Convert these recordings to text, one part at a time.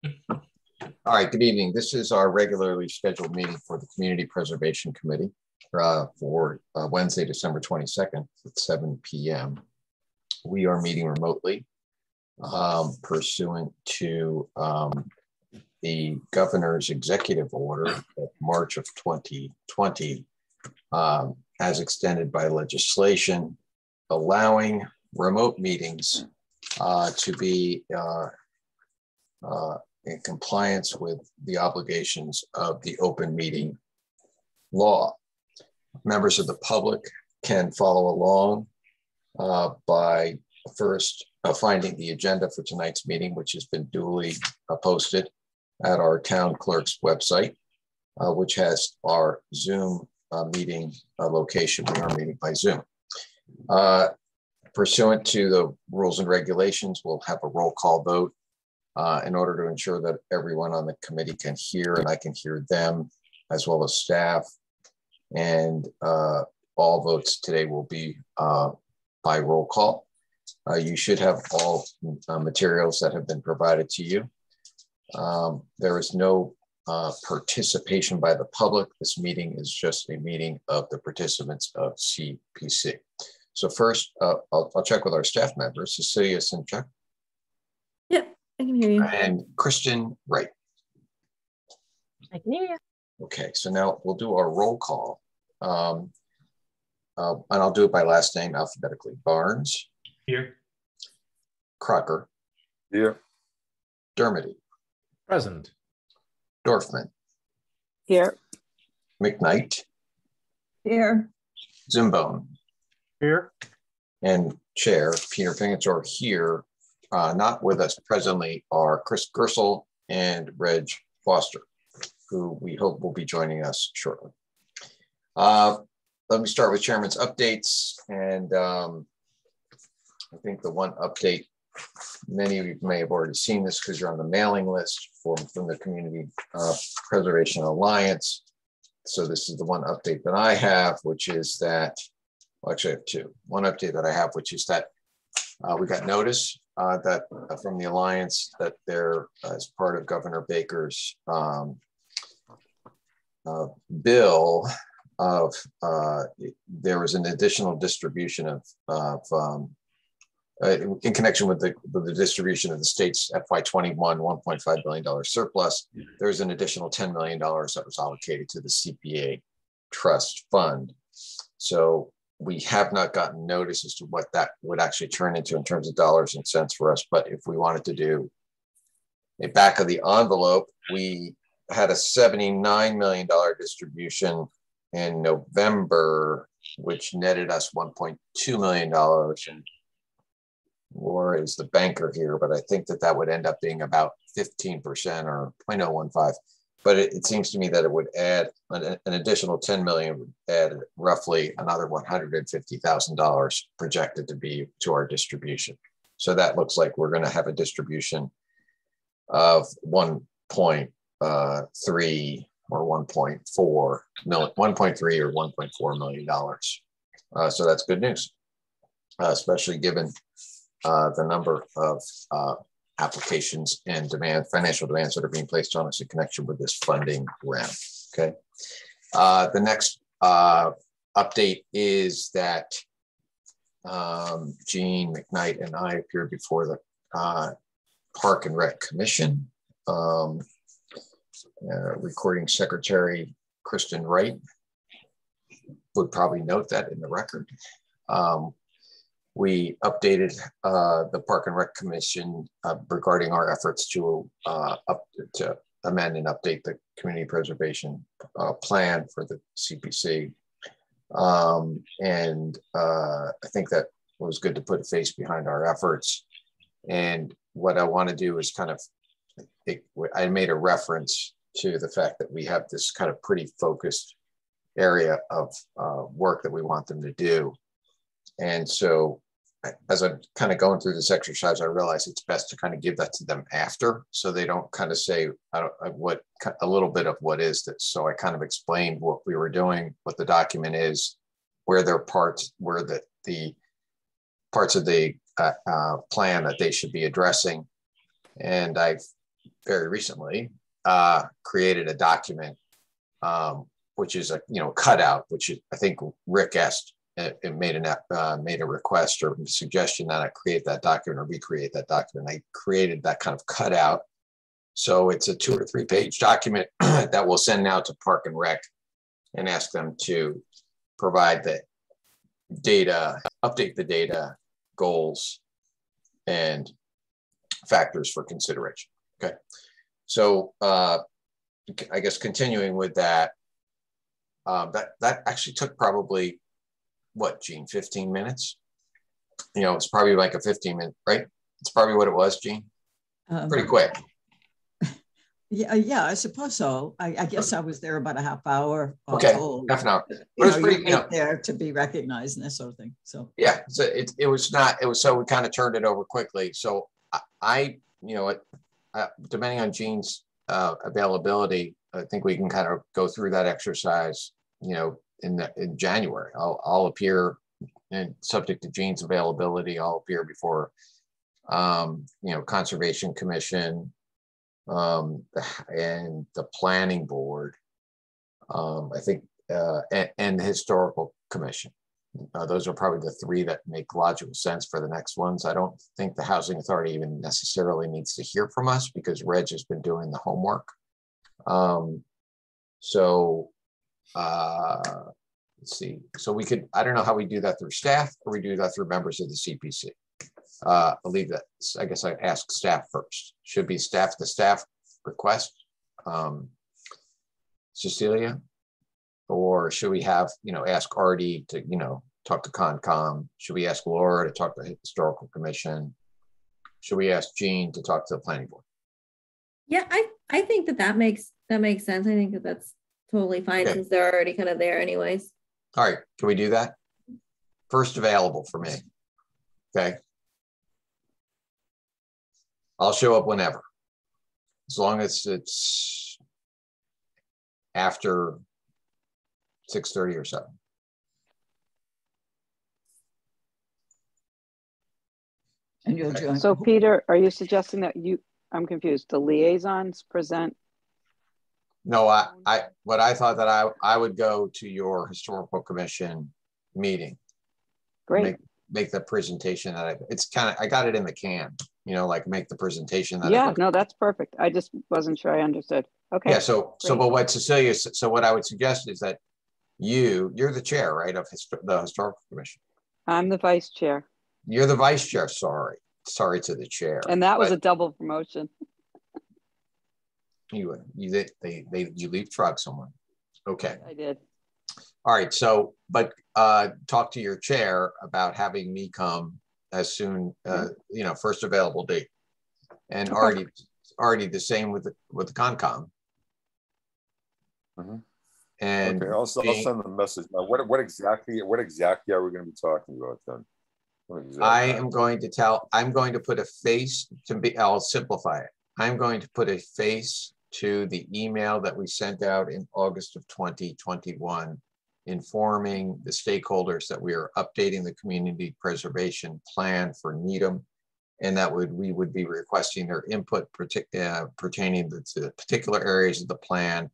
All right, good evening. This is our regularly scheduled meeting for the Community Preservation Committee for Wednesday, December 22nd at 7 p.m. We are meeting remotely pursuant to the governor's executive order of March of 2020 as extended by legislation, allowing remote meetings to be in compliance with the obligations of the open meeting law. Members of the public can follow along by first finding the agenda for tonight's meeting, which has been duly posted at our town clerk's website, which has our Zoom meeting location. We are meeting by Zoom. Pursuant to the rules and regulations, we'll have a roll call vote in order to ensure that everyone on the committee can hear and I can hear them, as well as staff. And all votes today will be by roll call. You should have all materials that have been provided to you. There is no participation by the public. This meeting is just a meeting of the participants of CPC. So first, I'll check with our staff members. Cecilia Sinchuk. Yep, I can hear you. And Christian Wright. I can hear you. Okay, so now we'll do our roll call. And I'll do it by last name alphabetically. Barnes. Here. Crocker. Here. Dermody. Present. Dorfman. Here. McKnight. Here. Zimbone. Here. And Chair Peter Fingator here. Not with us presently are Chris Gersel and Reg Foster, who we hope will be joining us shortly. Let me start with Chairman's updates. And I think the one update, many of you may have already seen this because you're on the mailing list from the Community Preservation Alliance. So this is the one update that I have, which is that, well, actually I have two. One update that I have, which is that we got notice that from the Alliance that they're, as part of Governor Baker's bill of, there was an additional distribution of in connection with the distribution of the state's FY21 $1.5 billion surplus, there's an additional $10 million that was allocated to the CPA trust fund. So we have not gotten notice as to what that would actually turn into in terms of dollars and cents for us. But if we wanted to do a back of the envelope, we had a $79 million distribution in November, which netted us $1.2 million. And Laura is the banker here, but I think that that would end up being about 15% or 0.015. But it seems to me that it would add an additional 10 million, would add roughly another $150,000 projected to be to our distribution. So that looks like we're going to have a distribution of 1.3 or 1.4 million, 1.3 or $1.4 million. So that's good news, especially given the number of applications and financial demands that are being placed on us in connection with this funding round. Okay. The next update is that Gene McKnight and I appeared before the Park and Rec Commission. Recording Secretary Kristen Wright would probably note that in the record. We updated the Park and Rec Commission regarding our efforts to amend and update the community preservation plan for the CPC. And I think that was good to put a face behind our efforts. And what I want to do is kind of, I made a reference to the fact that we have this kind of pretty focused area of work that we want them to do. And so as I'm kind of going through this exercise, I realize it's best to kind of give that to them after, so they don't kind of say a little bit of what is this. So I kind of explained what we were doing, what the document is, where their parts, where the parts of the plan that they should be addressing. And I've very recently created a document, which is a cutout, which I think Rick asked, it made a request or suggestion that I create that document or recreate that document. I created that kind of cutout. So it's a 2 or 3 page document that we'll send now to Park and Rec and ask them to provide the data, update the data, goals, and factors for consideration. Okay. So I guess continuing with that, that actually took probably, what, Gene, 15 minutes? It's probably like a 15-minute, right? It's probably what it was, Gene. Pretty quick. Yeah, I suppose so. I guess I was there about a half hour. Okay, told. half an hour. But it was pretty, there to be recognized and that sort of thing. So yeah, so it was so we kind of turned it over quickly. So depending on Gene's availability, I think we can kind of go through that exercise, in January. I'll appear, and subject to Gene's availability, I'll appear before, Conservation Commission, and the Planning Board, I think, and the Historical Commission. Those are probably the 3 that make logical sense for the next ones. I don't think the Housing Authority even necessarily needs to hear from us because Reg has been doing the homework. Let's see. So we could, I don't know how we do that through staff or we do that through members of the CPC. I'll leave that. I guess I ask staff first. Should be the staff request, Cecilia, or should we have, ask Artie to, talk to Concom? Should we ask Laura to talk to the Historical Commission? Should we ask Gene to talk to the Planning Board? Yeah, I think that makes sense. I think that's totally fine, since they're already kind of there anyways. All right, can we do that? First available for me. Okay. I'll show up whenever, as long as it's after 6:30 or 7. and you'll join. So Peter, are you suggesting that I'm confused, the liaisons present? No, what I thought that I would go to your Historical Commission meeting. Great. Make the presentation that it's kind of, I got it in the can, like make the presentation that. Yeah, no, that's perfect. I just wasn't sure I understood. Okay. Yeah. So but what Cecilia, so what I would suggest is that you're the chair, right, of the Historical Commission. I'm the vice chair. You're the vice chair. Sorry to the chair. And that was a double promotion. You leave truck someone. Okay. I did. All right. So, but talk to your chair about having me come as soon, first available date. And already the same with the Concom. Mm-hmm. And okay, I'll send the message. Now, what exactly are we going to be talking about then? I'm going to put a face I'll simplify it. I'm going to put a face to the email that we sent out in August of 2021, informing the stakeholders that we are updating the community preservation plan for Needham, and that we would be requesting their input pertaining to the particular areas of the plan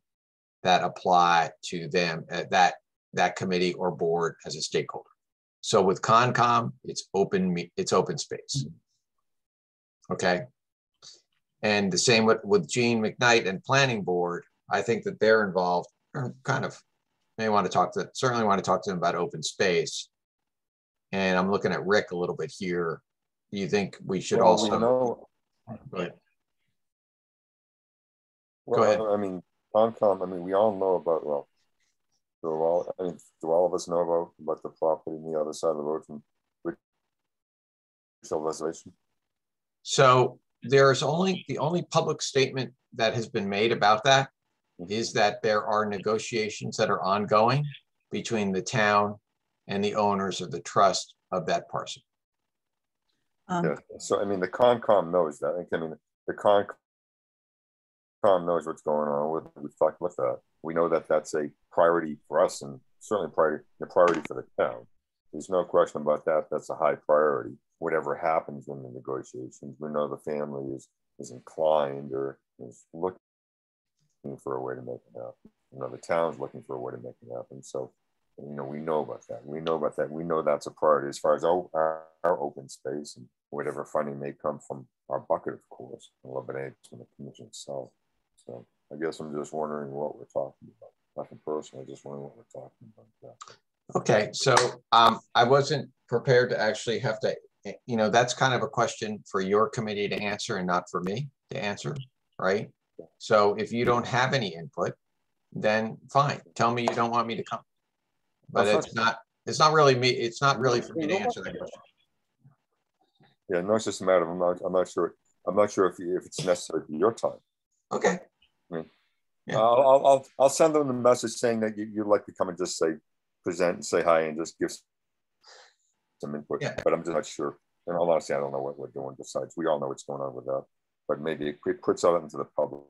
that apply to them, that committee or board as a stakeholder. So with Concom, it's open space. Okay. And the same with Gene McKnight and Planning Board. I think that they're involved, kind of certainly want to talk to them about open space. And I'm looking at Rick a little bit here. Do you think we should also? Go ahead. I mean, Concom, we all know about, do all of us know about the property on the other side of the road from Richel Reservation? So there's the only public statement that has been made about that is that there are negotiations that are ongoing between the town and the owners of the trust of that parcel. Yeah. So the Concom knows that. The Concom knows what's going on with. We've talked with that. We know that that's a priority for us, and certainly the priority for the town. There's no question about that. That's a high priority. whatever happens in the negotiations, we know the family is inclined or is looking for a way to make it happen. You know, the town's looking for a way to make it happen. So, you know, we know about that. We know about that. We know that's a priority as far as our open space and whatever funding may come from our bucket, of course, a little bit from the commission itself. So I guess I'm just wondering what we're talking about. Nothing personal, just wondering what we're talking about. Okay, so I wasn't prepared to actually have to, you know, that's kind of a question for your committee to answer and not for me to answer, right? So if you don't have any input, then fine. Tell me you don't want me to come. But it's not really me. It's not really for me to answer that question. Yeah, no, it's just a matter of I'm not sure if it's necessary for your time. Okay. I mean, yeah. I'll send them the message saying that you'd like to come and just present and say hi and just give some input. Yeah. But I'm just not sure. And honestly, I don't know what we're doing besides. We all know what's going on with that. But maybe it puts out into the public.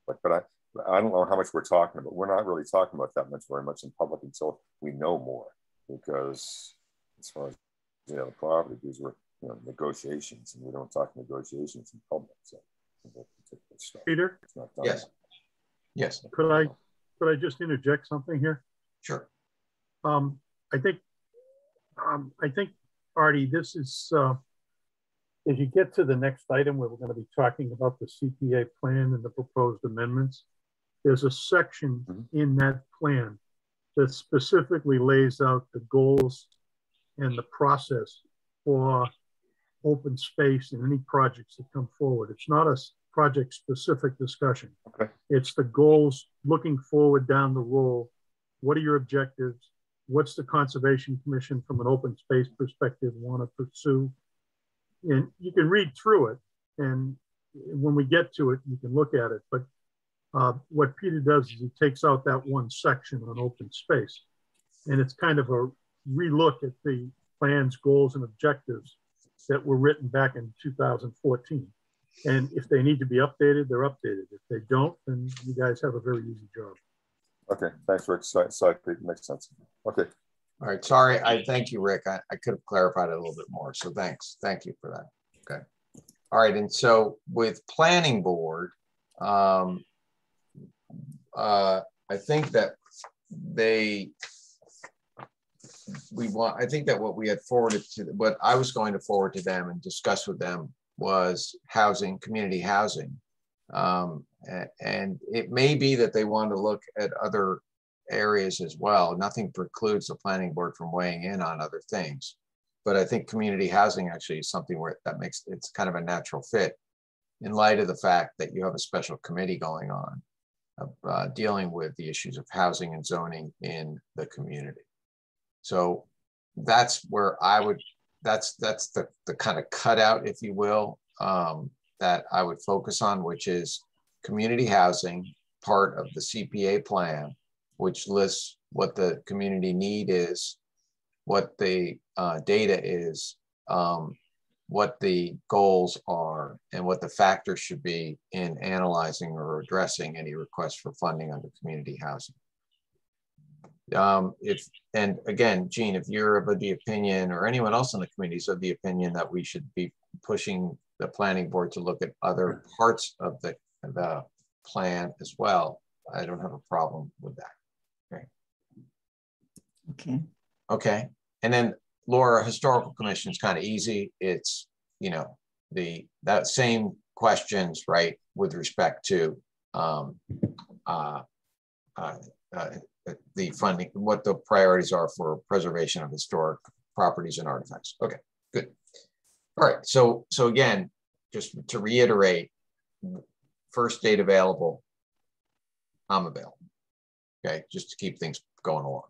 But I don't know how much we're talking about. We're not really talking about that much very much in public until we know more. Because as far as the property, these were negotiations, and we don't talk negotiations in public. So Peter? It's not done. Yes. Yes. Could I just interject something here? Sure. I think Artie, this is as you get to the next item where we're going to be talking about the CPA plan and the proposed amendments, there's a section in that plan that specifically lays out the goals and the process for open space and any projects that come forward. It's not a project specific discussion. Okay. It's the goals looking forward down the road. What are your objectives? What's the Conservation Commission from an open space perspective want to pursue? And you can read through it, and when we get to it, you can look at it. But what Peter does is he takes out that one section on open space, and it's kind of a relook at the plans, goals, and objectives that were written back in 2014. And if they need to be updated, they're updated. If they don't, then you guys have a very easy job. Okay, thanks, Rick. So it makes sense. Okay. All right, sorry. I thank you, Rick. I could have clarified it a little bit more. So thanks. Thank you for that. Okay. All right, and so with planning board, I think that I think that what we had forwarded to, what I was going to forward to them and discuss with them was housing, community housing. And it may be that they want to look at other areas as well. Nothing precludes the planning board from weighing in on other things. But I think community housing actually is something where it's kind of a natural fit in light of the fact that you have a special committee going on dealing with the issues of housing and zoning in the community. So that's where I would, that's the kind of cutout, if you will, that I would focus on, which is community housing, part of the CPA plan, which lists what the community need is, what the data is, what the goals are, and what the factors should be in analyzing or addressing any request for funding under community housing. And again, Gene, if you're of the opinion, or anyone else in the community is of the opinion that we should be pushing the planning board to look at other parts of the plan as well, I don't have a problem with that. Okay. Okay. Okay. And then Laura, historical commission is kind of easy. It's, you know, that same questions, right, with respect to the funding, what the priorities are for preservation of historic properties and artifacts. Okay, good. All right, so again, just to reiterate, first date available, I'm available. Okay, just to keep things going along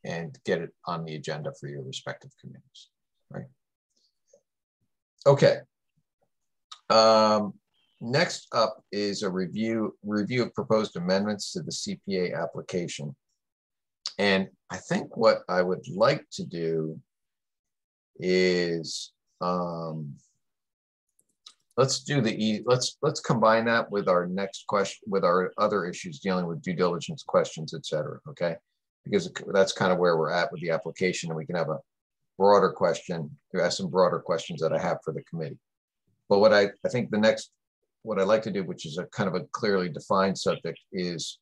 and get it on the agenda for your respective committees, right? Okay. Next up is a review of proposed amendments to the CPA application. And I think what I would like to do is let's combine that with our next question, with our other issues dealing with due diligence questions, et cetera, okay? Because that's kind of where we're at with the application, and we can have broader question. You asked some broader questions that I have for the committee. But what I think what I'd like to do, which is a kind of a clearly defined subject, is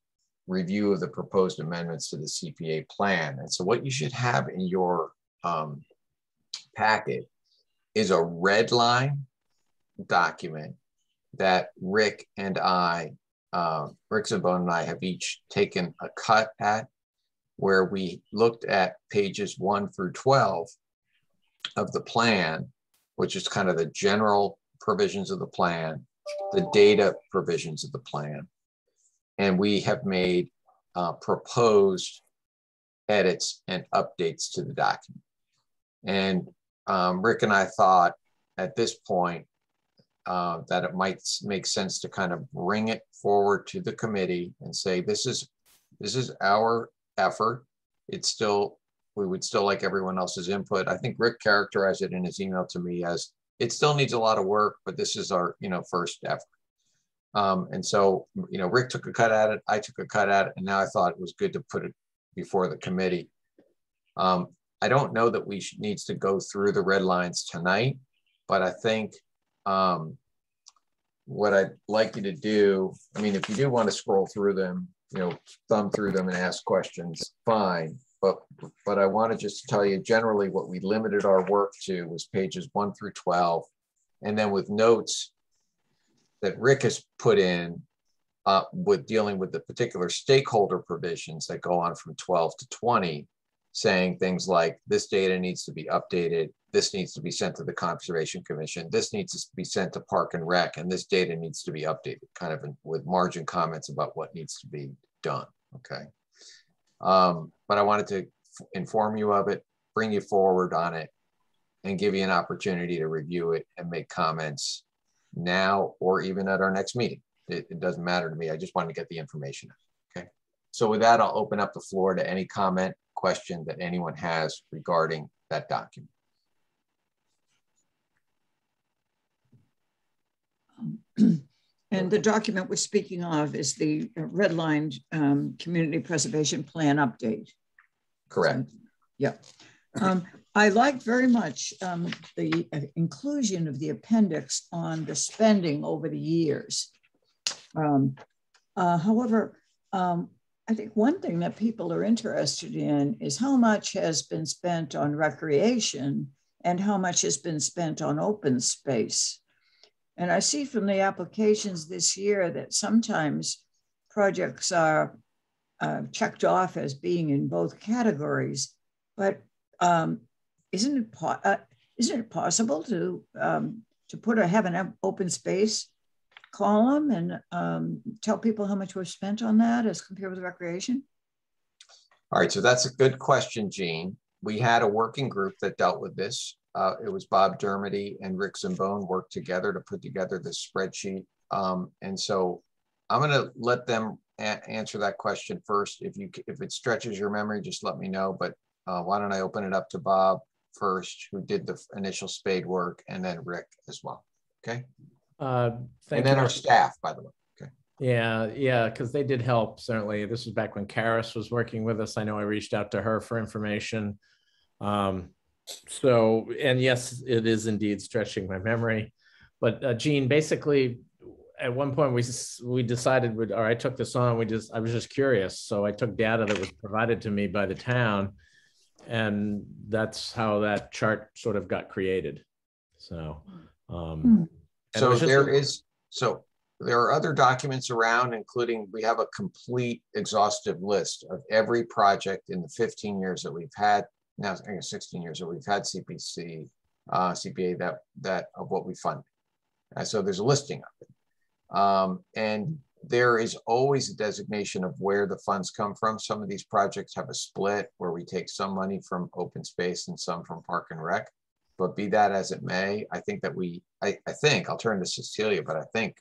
review of the proposed amendments to the CPA plan. And so what you should have in your packet is a red line document that Rick Zambone and I have each taken a cut at, where we looked at pages 1 through 12 of the plan, which is kind of the general provisions of the plan, the data provisions of the plan. And we have made proposed edits and updates to the document. And Rick and I thought at this point that it might make sense to kind of bring it forward to the committee and say, this is our effort. It's still, we would still like everyone else's input. I think Rick characterized it in his email to me as, it still needs a lot of work, but this is our, first effort. And so, Rick took a cut at it, I took a cut at it, and now I thought it was good to put it before the committee. I don't know that we needs to go through the red lines tonight, but I think what I'd like you to do, if you do want to scroll through them, thumb through them and ask questions, fine. But I want to just tell you generally what we limited our work to was pages 1 through 12, and then with notes that Rick has put in with dealing with the particular stakeholder provisions that go on from 12 to 20, saying things like this data needs to be updated, this needs to be sent to the Conservation Commission, this needs to be sent to Park and Rec, and this data needs to be updated, kind of with margin comments about what needs to be done, okay? But I wanted to inform you of it, bring you forward on it, and give you an opportunity to review it and make comments now or even at our next meeting. It doesn't matter to me. I just wanted to get the information. Okay. So with that, I'll open up the floor to any comment, question that anyone has regarding that document. And the document we're speaking of is the redlined community preservation plan update. Correct. So, yeah. I like very much the inclusion of the appendix on the spending over the years. However, I think one thing that people are interested in is how much has been spent on recreation and how much has been spent on open space. And I see from the applications this year that sometimes projects are checked off as being in both categories, but isn't it possible to have an open space column and tell people how much was spent on that as compared with recreation? All right, so that's a good question, Jean. We had a working group that dealt with this. It was Bob Dermody and Rick Zambone worked together to put together this spreadsheet. And so I'm going to let them answer that question first. If it stretches your memory, just let me know. But why don't I open it up to Bob first, who did the initial spade work, and then Rick as well. Okay. And then our staff, by the way. Okay. Yeah, because they did help, certainly. This was back when Karis was working with us. I know I reached out to her for information. So, and yes, it is indeed stretching my memory. But Jean, basically, at one point we decided, or I took this on, I was just curious. So I took data that was provided to me by the town, and that's how that chart sort of got created. So, there are other documents around, including we have a complete exhaustive list of every project in the 15 years that we've had, now I guess 16 years that we've had CPA that of what we funded. So there's a listing of it. And there is always a designation of where the funds come from. Some of these projects have a split where we take some money from open space and some from Park and Rec. But be that as it may, I think that I think I'll turn to Cecilia, but I think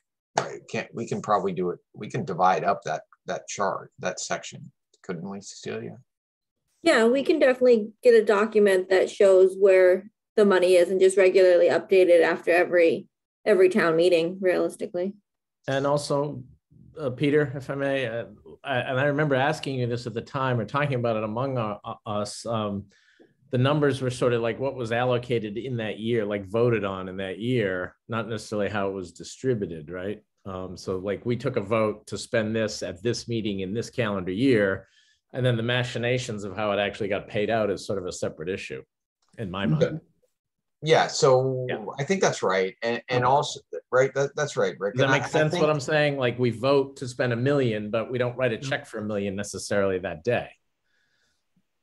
we can probably do it. We can divide up that chart, that section, couldn't we, Cecilia? Yeah, we can definitely get a document that shows where the money is and just regularly update it after every town meeting, realistically. And also, Peter, if I may, and I remember asking you this at the time or talking about it among us. the numbers were sort of like what was allocated in that year, like voted on in that year, not necessarily how it was distributed, right? So like we took a vote to spend this at this meeting in this calendar year, and then the machinations of how it actually got paid out is sort of a separate issue in my mind. Yeah, so yeah. I think that's right. And also, right, that's right, Rick. Does that make sense what I'm saying? Like we vote to spend $1 million, but we don't write a check for $1 million necessarily that day.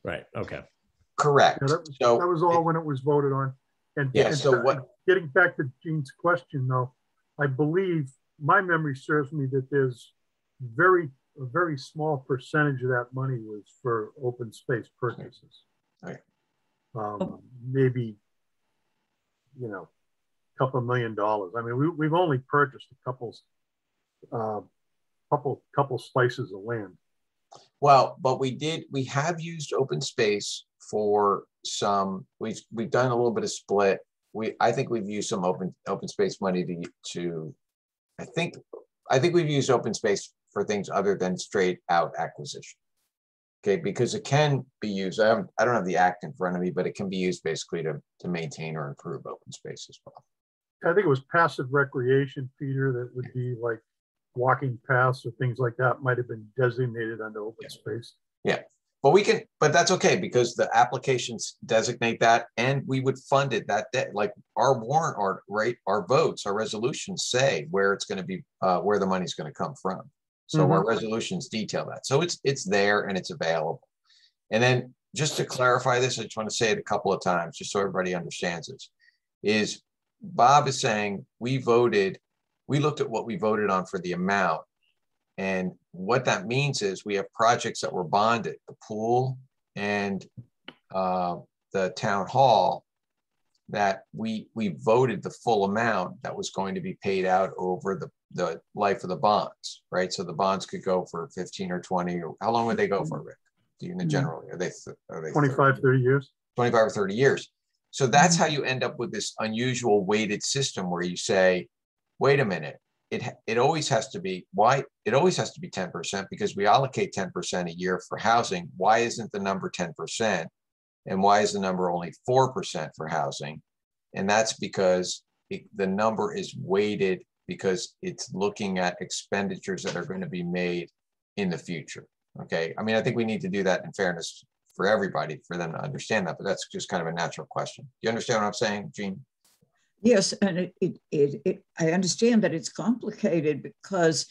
Right, okay. Correct. Yeah, that was all when it was voted on. And, yeah, so what? Getting back to Gene's question though, I believe my memory serves me that there's a very small percentage of that money was for open space purchases. Right. Maybe, you know, a couple $1 million. I mean, we've only purchased a couple slices of land. Well, but we have used open space for some, we've done a little bit of split. I think we've used some open space money to I think we've used open space for things other than straight out acquisition. Okay, because it can be used. I don't have the act in front of me, but it can be used basically to maintain or improve open space as well. I think it was passive recreation, Peter, that would be like walking paths or things like that might have been designated under open space. Yeah, but that's okay because the applications designate that and we would fund it that day. Like our warrant our votes, our resolutions say where it's going to be, where the money's going to come from. So our resolutions detail that. So it's there and it's available. And then just to clarify this, I just want to say it a couple of times, just so everybody understands this, is Bob is saying we looked at what we voted on for the amount. And what that means is we have projects that were bonded, the pool and the town hall, that we voted the full amount that was going to be paid out over the life of the bonds, right? So the bonds could go for 15 or 20, or how long would they go for, Rick? Do you know generally? Are they 25, 30 years? 25 or 30 years. So that's how you end up with this unusual weighted system where you say, wait a minute, it always has to be, why? It always has to be 10% because we allocate 10% a year for housing. Why isn't the number 10%? And why is the number only 4% for housing? And that's because the number is weighted because it's looking at expenditures that are going to be made in the future. Okay. I mean, I think we need to do that in fairness for everybody, for them to understand that, but that's just kind of a natural question. Do you understand what I'm saying, Gene? Yes, and I understand that it's complicated because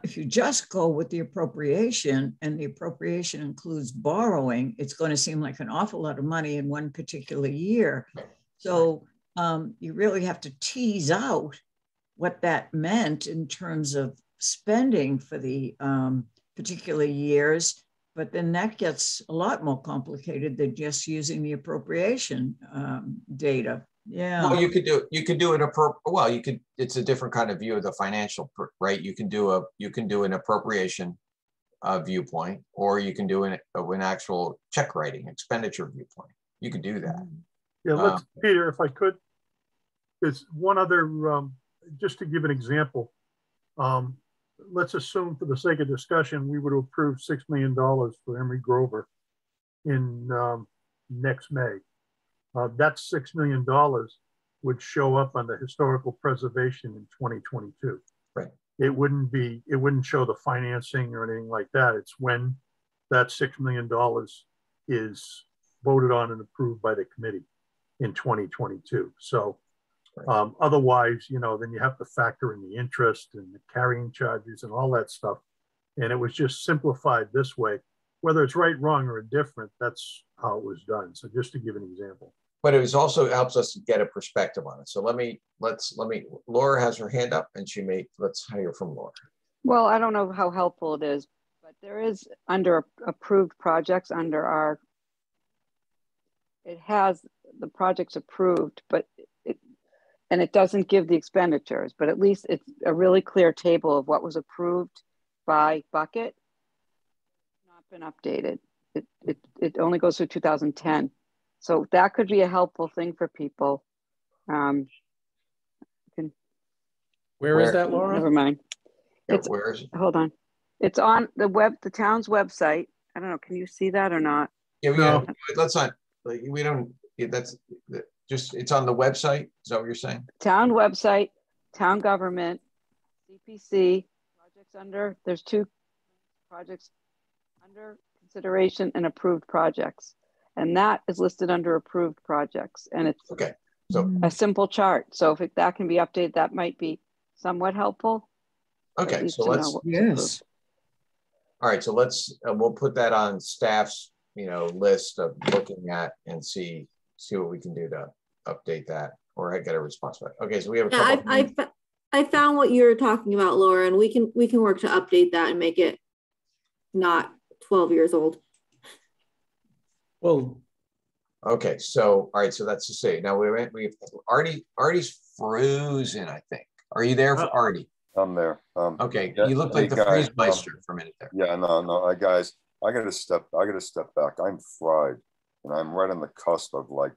if you just go with the appropriation and the appropriation includes borrowing, it's going to seem like an awful lot of money in one particular year. So you really have to tease out what that meant in terms of spending for the particular years. But then that gets a lot more complicated than just using the appropriation data. Yeah. Well, you could do it it's a different kind of view of the financial, right? You can do an appropriation viewpoint, or you can do an actual check writing expenditure viewpoint. You could do that. Yeah, Peter, if I could, there's one other, just to give an example. Let's assume for the sake of discussion, we would approve $6 million for Emery Grover in next May. That $6 million would show up on the historical preservation in 2022. Right. It wouldn't show the financing or anything like that. It's when that $6 million is voted on and approved by the committee in 2022. So otherwise, then you have to factor in the interest and the carrying charges and all that stuff. And it was just simplified this way. Whether it's right, wrong, or indifferent, that's how it was done. So just to give an example. But it also helps us to get a perspective on it. So Laura has her hand up and let's hear from Laura. Well, I don't know how helpful it is, but there is under approved projects it has the projects approved, but it doesn't give the expenditures, but at least it's a really clear table of what was approved by bucket. Not been updated. It only goes through 2010. So that could be a helpful thing for people. Where is that, Laura? Never mind. Where is it? Hold on. It's on the town's website. I don't know. Can you see that or not? Yeah, let's not. like, we don't, that's just, it's on the website. Is that what you're saying? Town website, town government, CPC, projects under, there's 2 projects under consideration and approved projects. And that is listed under approved projects. And it's Okay. So a simple chart. So if that can be updated, that might be somewhat helpful. okay, so let's, Yes. all right, so let's, we'll put that on staff's, list of looking at and see what we can do to update that, or I get a response back. Okay, so we have a couple. Yeah, I found what you're talking about, Laura, and we can work to update that and make it not 12 years old. Well, okay, so all right, so that's to say. Now we've Artie's frozen, I think. Are you there for Artie? I'm there. Okay, yeah, you look like the guys, freeze meister for a minute there. Yeah, no, guys, I gotta step back. I'm fried, and I'm right on the cusp of like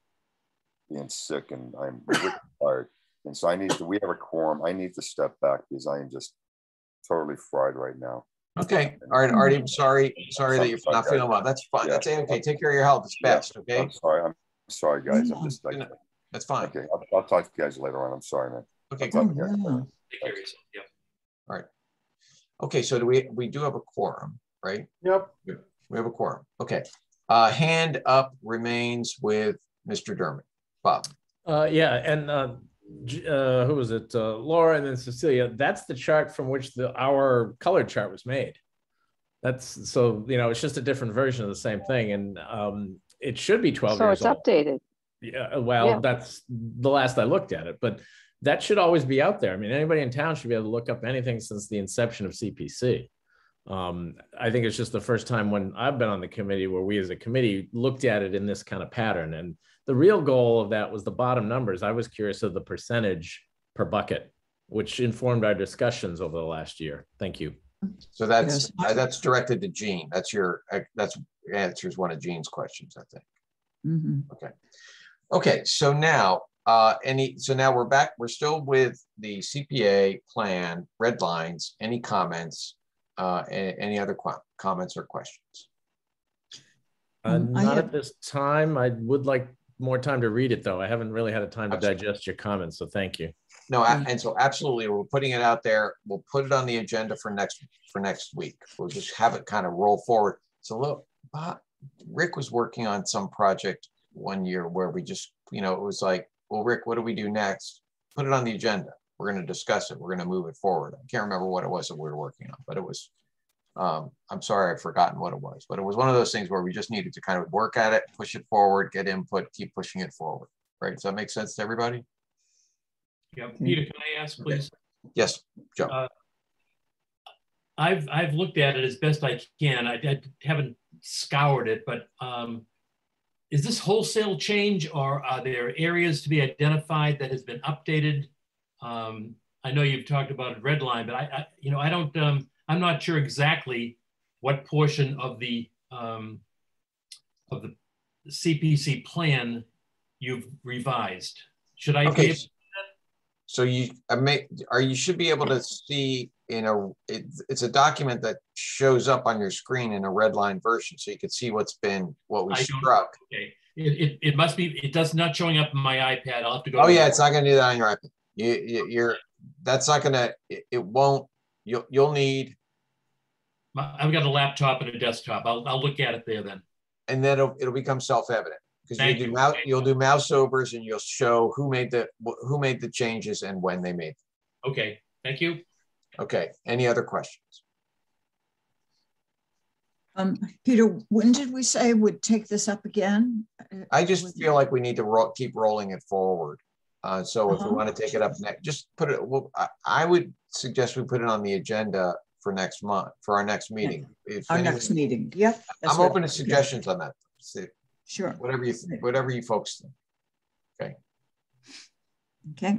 being sick, and I'm really tired. And so we have a quorum. I need to step back because I am just totally fried right now. Okay, all right, Artie, I'm sorry that you're not feeling well. That's fine. Yeah. That's okay. Take care of your health. It's best. Okay. I'm sorry, guys. I'm just like, that's fine. Okay, I'll talk to you guys later on. I'm sorry, man. Okay. Take care of yourself. Yeah. All right. Okay, so we do have a quorum, right? Yep. We have a quorum. Okay. Hand up remains with Mr. Dermott. Bob. Yeah, and who was it? Laura and then Cecilia. That's the chart from which our colored chart was made. That's so, it's just a different version of the same thing, and it should be 12 years old. So it's updated. Yeah, well, yeah. That's the last I looked at it, but that should always be out there. I mean, anybody in town should be able to look up anything since the inception of CPC. I think it's just the first time when I've been on the committee where we as a committee looked at it in this kind of pattern. And the real goal of that was the bottom numbers. I was curious of the percentage per bucket, which informed our discussions over the last year. Thank you. So that's directed to Jean. That's answers one of Jean's questions, I think. Mm-hmm. Okay. So now, now we're back. We're still with the CPA plan, red lines. Any comments? Any other comments or questions? Not at this time. I would like more time to read it, though. I haven't really had a time to digest your comments, so thank you. No, and so absolutely, we're putting it out there. We'll put it on the agenda for next week. We'll just have it kind of roll forward. So look, Rick was working on some project one year where we just, it was like, well, Rick, what do we do next? Put it on the agenda. We're going to discuss it. We're going to move it forward. I can't remember what it was that we were working on, but it was, I'm sorry, I've forgotten what it was, but it was one of those things where we just needed to kind of work at it, push it forward, get input, keep pushing it forward. Right. Does that make sense to everybody? Yeah. Peter, can I ask, please? Okay. Yes, Joe. I've looked at it as best I can. I haven't scoured it, but is this wholesale change, or are there areas to be identified that has been updated? I know you've talked about a red line, but I don't. I'm not sure exactly what portion of the CPC plan you've revised. Should I? Okay. So you should be able to see it's a document that shows up on your screen in a red line version, so you can see what we struck. Okay. It must be. It does not showing up on my iPad. I'll have to go. Oh yeah, it's not going to do that on your iPad. That's not going to. It won't. You'll need. I've got a laptop and a desktop. I'll look at it there then. And then it'll become self-evident because you'll do mouse overs and you'll show who made the changes and when they made them. Okay. Thank you. Okay. Any other questions? Peter, when did we say would take this up again? I just feel like we need to keep rolling it forward. So if we want to take it up next, just put it. Well, I would suggest we put it on the agenda for next month for our next meeting. Next meeting. Yep. I'm open to suggestions on that. See, sure. Whatever you folks think. Okay. Okay.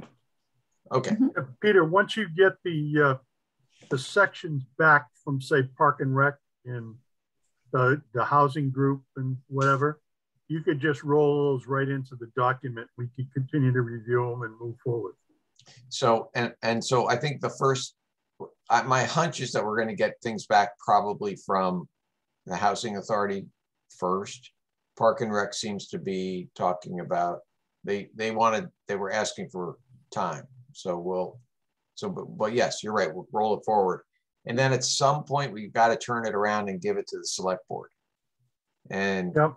Okay. Peter, once you get the sections back from, say, Park and Rec and the housing group and whatever, you could just roll those right into the document. We could continue to review them and move forward. So, and so I think my hunch is that we're going to get things back probably from the Housing Authority first, Park and Rec seems to be talking about, they were asking for time. So but yes, you're right, we'll roll it forward. And then at some point we've got to turn it around and give it to the select board. And Yep.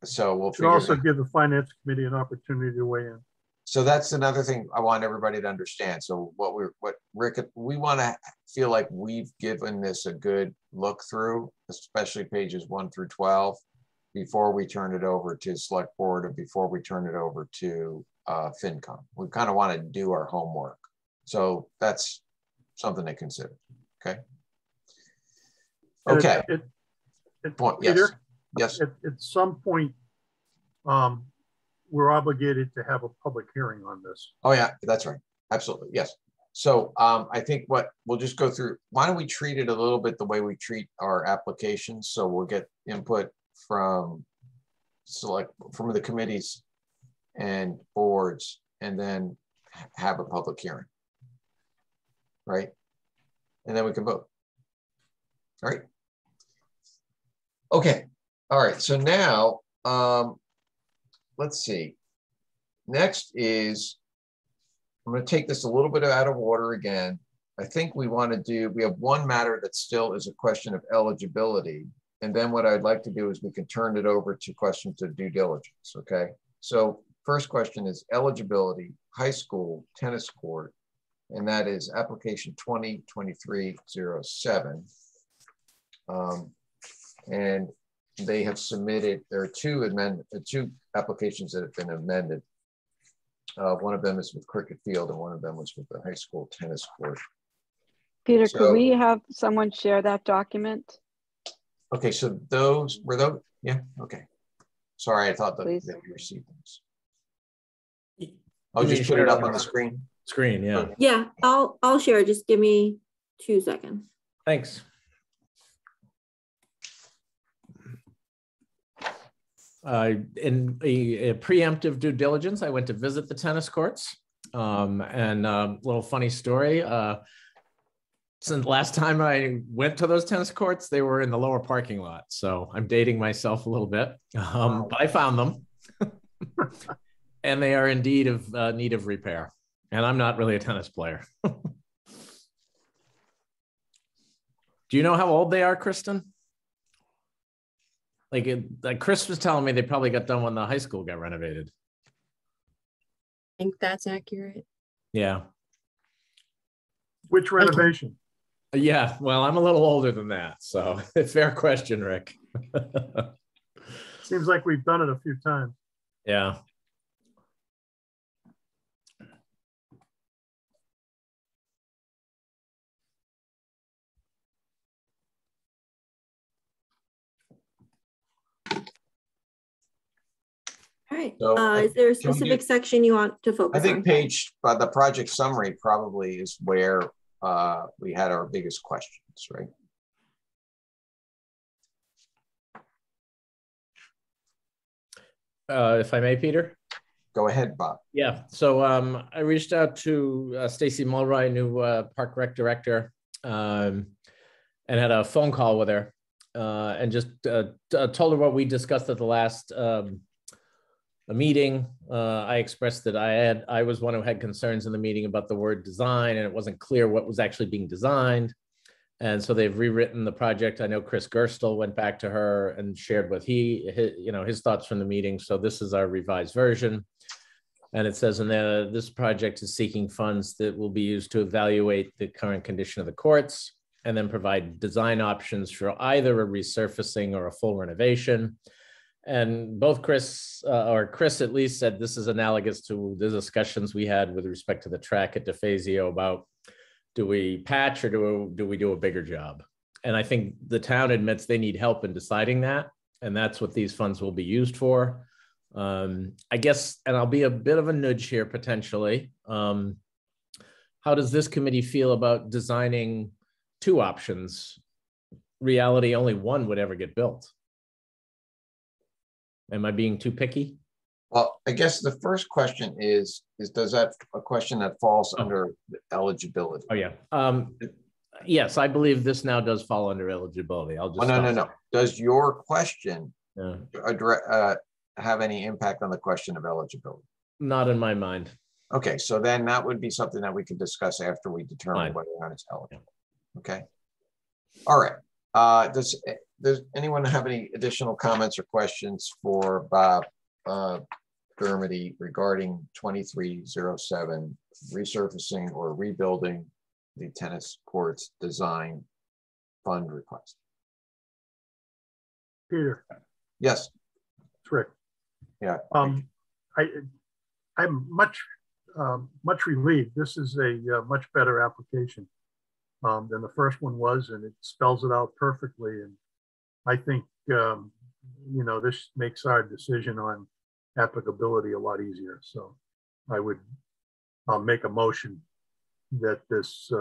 So we'll should also give the finance committee an opportunity to weigh in. So that's another thing I want everybody to understand. So what Rick, we want to feel like we've given this a good look through, especially pages 1 through 12, before we turn it over to select board or before we turn it over to FinCom. We kind of want to do our homework. So that's something to consider. Okay. Okay. Peter, yes. At some point, we're obligated to have a public hearing on this. Oh yeah, that's right. Absolutely. Yes. So I think what we'll just go through, why don't we treat it a little bit the way we treat our applications? So we'll get input from the committees and boards, and then have a public hearing. Right. And then we can vote. All right. Okay. All right. So now, let's see. Next is, I'm going to take this a little bit out of order again. I think we have one matter that still is a question of eligibility. And then what I'd like to do is we can turn it over to questions of due diligence. Okay. So first question is eligibility, high school tennis court. And that is application 2023-07. And they have submitted, there are two applications that have been amended. One of them is with Cricket Field and one of them was with the high school tennis court. Peter, could we have someone share that document? Okay, so those, were those, yeah, okay. Sorry, I thought that you received those. I'll just put it up on the screen. Screen, yeah. Yeah, I'll share, just give me 2 seconds. Thanks. In a preemptive due diligence, I went to visit the tennis courts. And a little funny story. Since last time I went to those tennis courts, they were in the lower parking lot. So I'm dating myself a little bit, but I found them. And they are indeed of need of repair. And I'm not really a tennis player. Do you know how old they are, Kristen? Like Chris was telling me they probably got done when the high school got renovated. I think that's accurate. Yeah. Which renovation? Yeah, well, I'm a little older than that. So fair question, Rick. Seems like we've done it a few times. Yeah. All right. So, is there a specific section you want to focus on? I think the project summary probably is where we had our biggest questions, right? If I may, Peter? Go ahead, Bob. Yeah, so I reached out to Stacy Mulroy, new Park Rec director, and had a phone call with her and just told her what we discussed at the last meeting. I expressed that I was one who had concerns in the meeting about the word design, and it wasn't clear what was actually being designed. And so they've rewritten the project. I know Chris Gerstle went back to her and shared with his thoughts from the meeting. So this is our revised version. And it says in there, this project is seeking funds that will be used to evaluate the current condition of the courts and then provide design options for either a resurfacing or a full renovation. And both Chris at least said this is analogous to the discussions we had with respect to the track at DeFazio about, do we patch or do we do a bigger job? And I think the town admits they need help in deciding that. And that's what these funds will be used for. I guess, and I'll be a bit of a nudge here potentially. How does this committee feel about designing two options? Reality, only one would ever get built. Am I being too picky? Well, I guess the first question is does that a question that falls under eligibility? Oh yeah. Yes, I believe this now does fall under eligibility. I'll just no. Does your question have any impact on the question of eligibility? Not in my mind. Okay, so then that would be something that we could discuss after we determine Fine. whether or not it's eligible. Okay. All right. Does anyone have any additional comments or questions for Bob Dermody regarding 2307 resurfacing or rebuilding the tennis courts design fund request? Peter. Yes. It's Rick. Yeah. I'm much relieved. This is a much better application than the first one was, and it spells it out perfectly. And I think, you know, this makes our decision on applicability a lot easier. So I would make a motion that this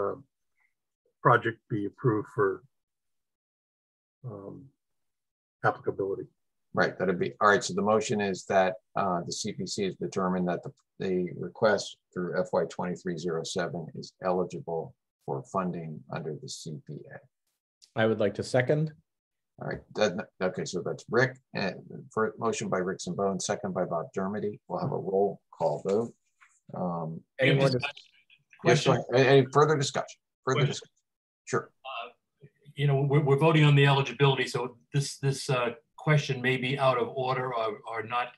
project be approved for applicability. Right, that'd be, all right, so the motion is that the CPC has determined that the request through FY 2307 is eligible for funding under the CPA. I would like to second. All right, okay, so that's Rick, and for motion by Rick Zambone, second by Bob Dermody. We'll have a roll call vote. Any more yes, any further discussion? Further discussion? Sure. You know, we're voting on the eligibility, so this question may be out of order or not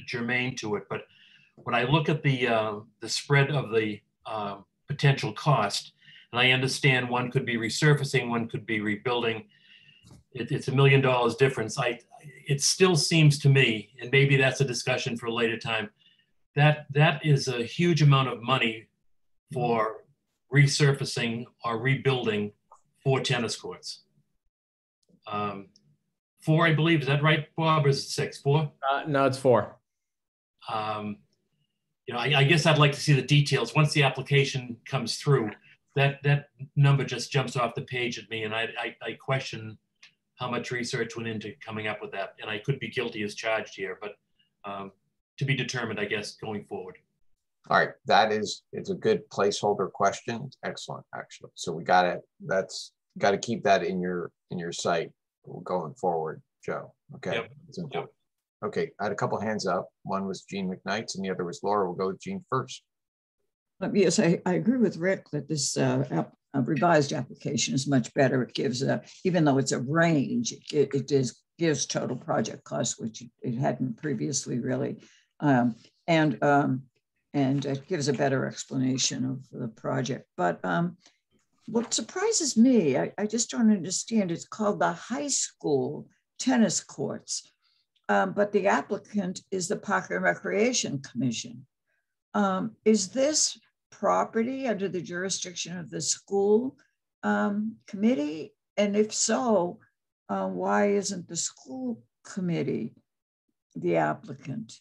germane to it. But when I look at the spread of the potential cost, and I understand one could be resurfacing, one could be rebuilding. It's $1 million difference. It still seems to me, and maybe that's a discussion for a later time, that is a huge amount of money for resurfacing or rebuilding 4 tennis courts. 4, I believe. Is that right, Bob? Or is it 6? 4? No, it's 4. You know, I guess I'd like to see the details. Once the application comes through, that number just jumps off the page at me, and I question how much research went into coming up with that. And I could be guilty as charged here, but to be determined, I guess, going forward. All right, it's a good placeholder question. Excellent, actually. So we got to keep that in your sight going forward, Joe. Okay. Yep. It's important. Yep. Okay, I had a couple hands up. One was Jean McKnight's and the other was Laura. We'll go with Jean first. Yes, I agree with Rick that this revised application is much better. It gives, even though it's a range, it gives total project costs, which it hadn't previously really. And it gives a better explanation of the project. But what surprises me, I just don't understand, it's called the high school tennis courts, but the applicant is the Park and Recreation Commission. Is this property under the jurisdiction of the school committee? And if so, why isn't the school committee the applicant?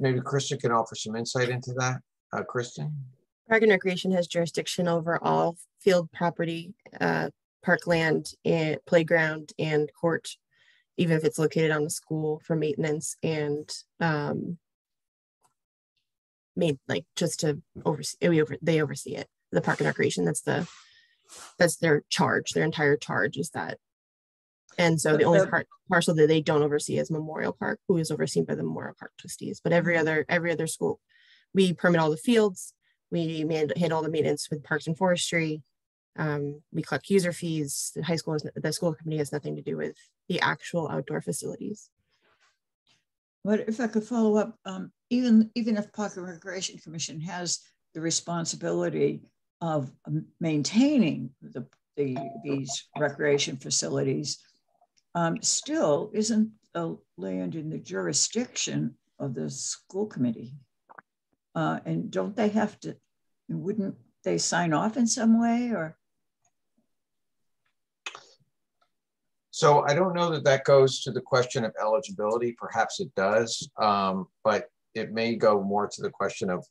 Maybe Kristen can offer some insight into that. Kristen? Park and Recreation has jurisdiction over all field property, parkland, and playground and court, even if it's located on the school, for maintenance and made like just to oversee. They oversee it. The Park and Recreation. That's their charge. Their entire charge is that. And so the only parcel that they don't oversee is Memorial Park, who is overseen by the Memorial Park trustees. But every other school, we permit all the fields. We handle all the maintenance with Parks and Forestry. We collect user fees. The school committee has nothing to do with the actual outdoor facilities. But if I could follow up, even if Park and Recreation Commission has the responsibility of maintaining these recreation facilities, still isn't the land in the jurisdiction of the school committee. And don't they have to, wouldn't they sign off in some way or? So I don't know that goes to the question of eligibility. Perhaps it does, but it may go more to the question of,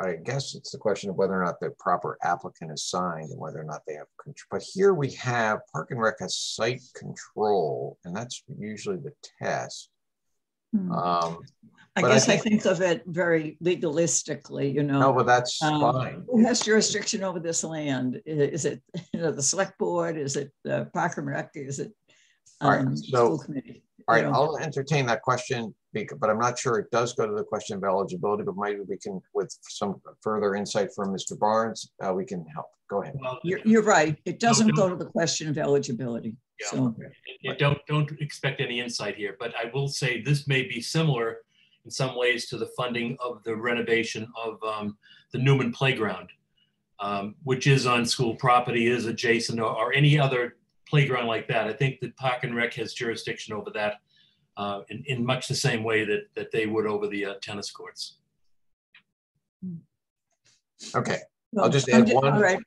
I guess it's the question of whether or not the proper applicant is signed and whether or not they have control. But here we have Park and Rec has site control, and that's usually the test. I guess I think of it very legalistically, you know. No, but that's fine. Who has jurisdiction over this land? Is it, you know, the select board? Is it Park and Rec? Is it school committee? All right, I'll entertain that question, but I'm not sure it does go to the question of eligibility, but maybe we can, with some further insight from Mr. Barnes, we can help. Go ahead. Well, you're right. It doesn't go to the question of eligibility. Yeah, so don't expect any insight here, but I will say this may be similar in some ways to the funding of the renovation of the Newman Playground, which is on school property, is adjacent, or any other playground like that. I think that Park and Rec has jurisdiction over that in much the same way that they would over the tennis courts. Okay, I'll just add one. All right.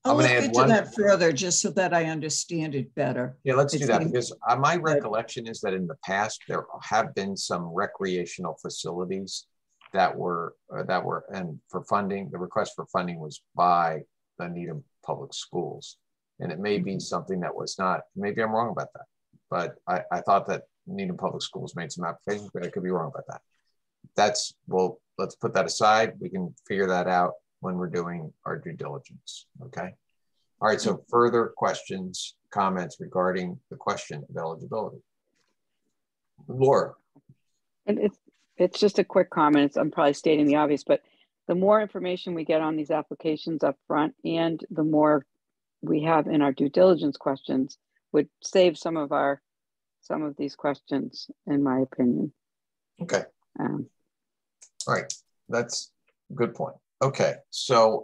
I'll look into that further just so that I understand it better. Yeah, let's do that, because my recollection is that in the past there have been some recreational facilities that were and for funding, the request for funding was by the Needham Public Schools, and it may be something that was not. Maybe I'm wrong about that, but I thought that Needham Public Schools made some applications, but I could be wrong about that. Well, let's put that aside. We can figure that out when we're doing our due diligence, okay? All right, so further questions, comments regarding the question of eligibility? Laura. And it's just a quick comment. I'm probably stating the obvious, but the more information we get on these applications up front and the more we have in our due diligence questions would save some of these questions, in my opinion. Okay. All right, that's a good point. Okay, so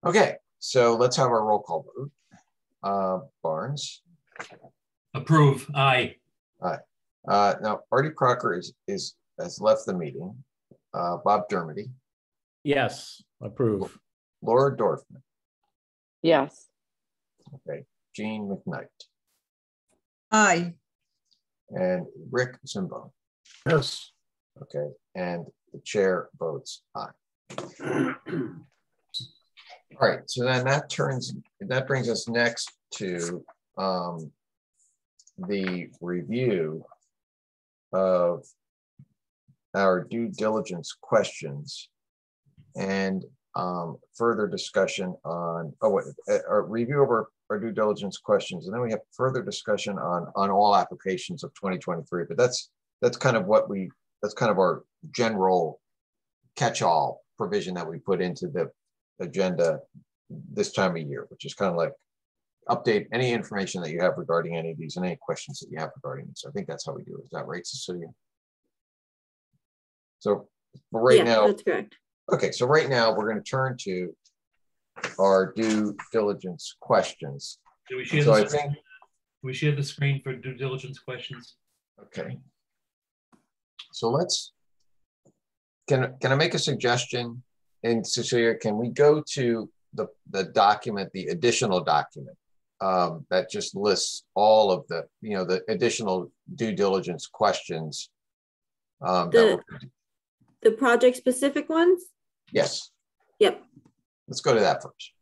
let's have our roll call vote. Barnes. Approve. Aye. Aye. Now Artie Crocker has left the meeting. Bob Dermody. Yes, approve. Laura Dorfman. Yes. Okay. Jean McKnight. Aye. And Rick Zimbo. Yes. Okay, and the chair votes aye. All right, so then that brings us next to the review of our due diligence questions and further discussion on our review of our due diligence questions, and then we have further discussion on all applications of 2023. But that's kind of our general catch-all provision that we put into the agenda this time of year, which is kind of like update any information that you have regarding any of these and any questions that you have regarding it. So I think that's how we do it. Is that right, Cecilia? So right now, that's correct. Okay, so right now we're going to turn to our due diligence questions. Do we share we share the screen for due diligence questions? Okay. So can I make a suggestion? And Cecilia, can we go to the document, the additional document that just lists all of the additional due diligence questions? The project specific ones? Yes. Yep. Let's go to that first.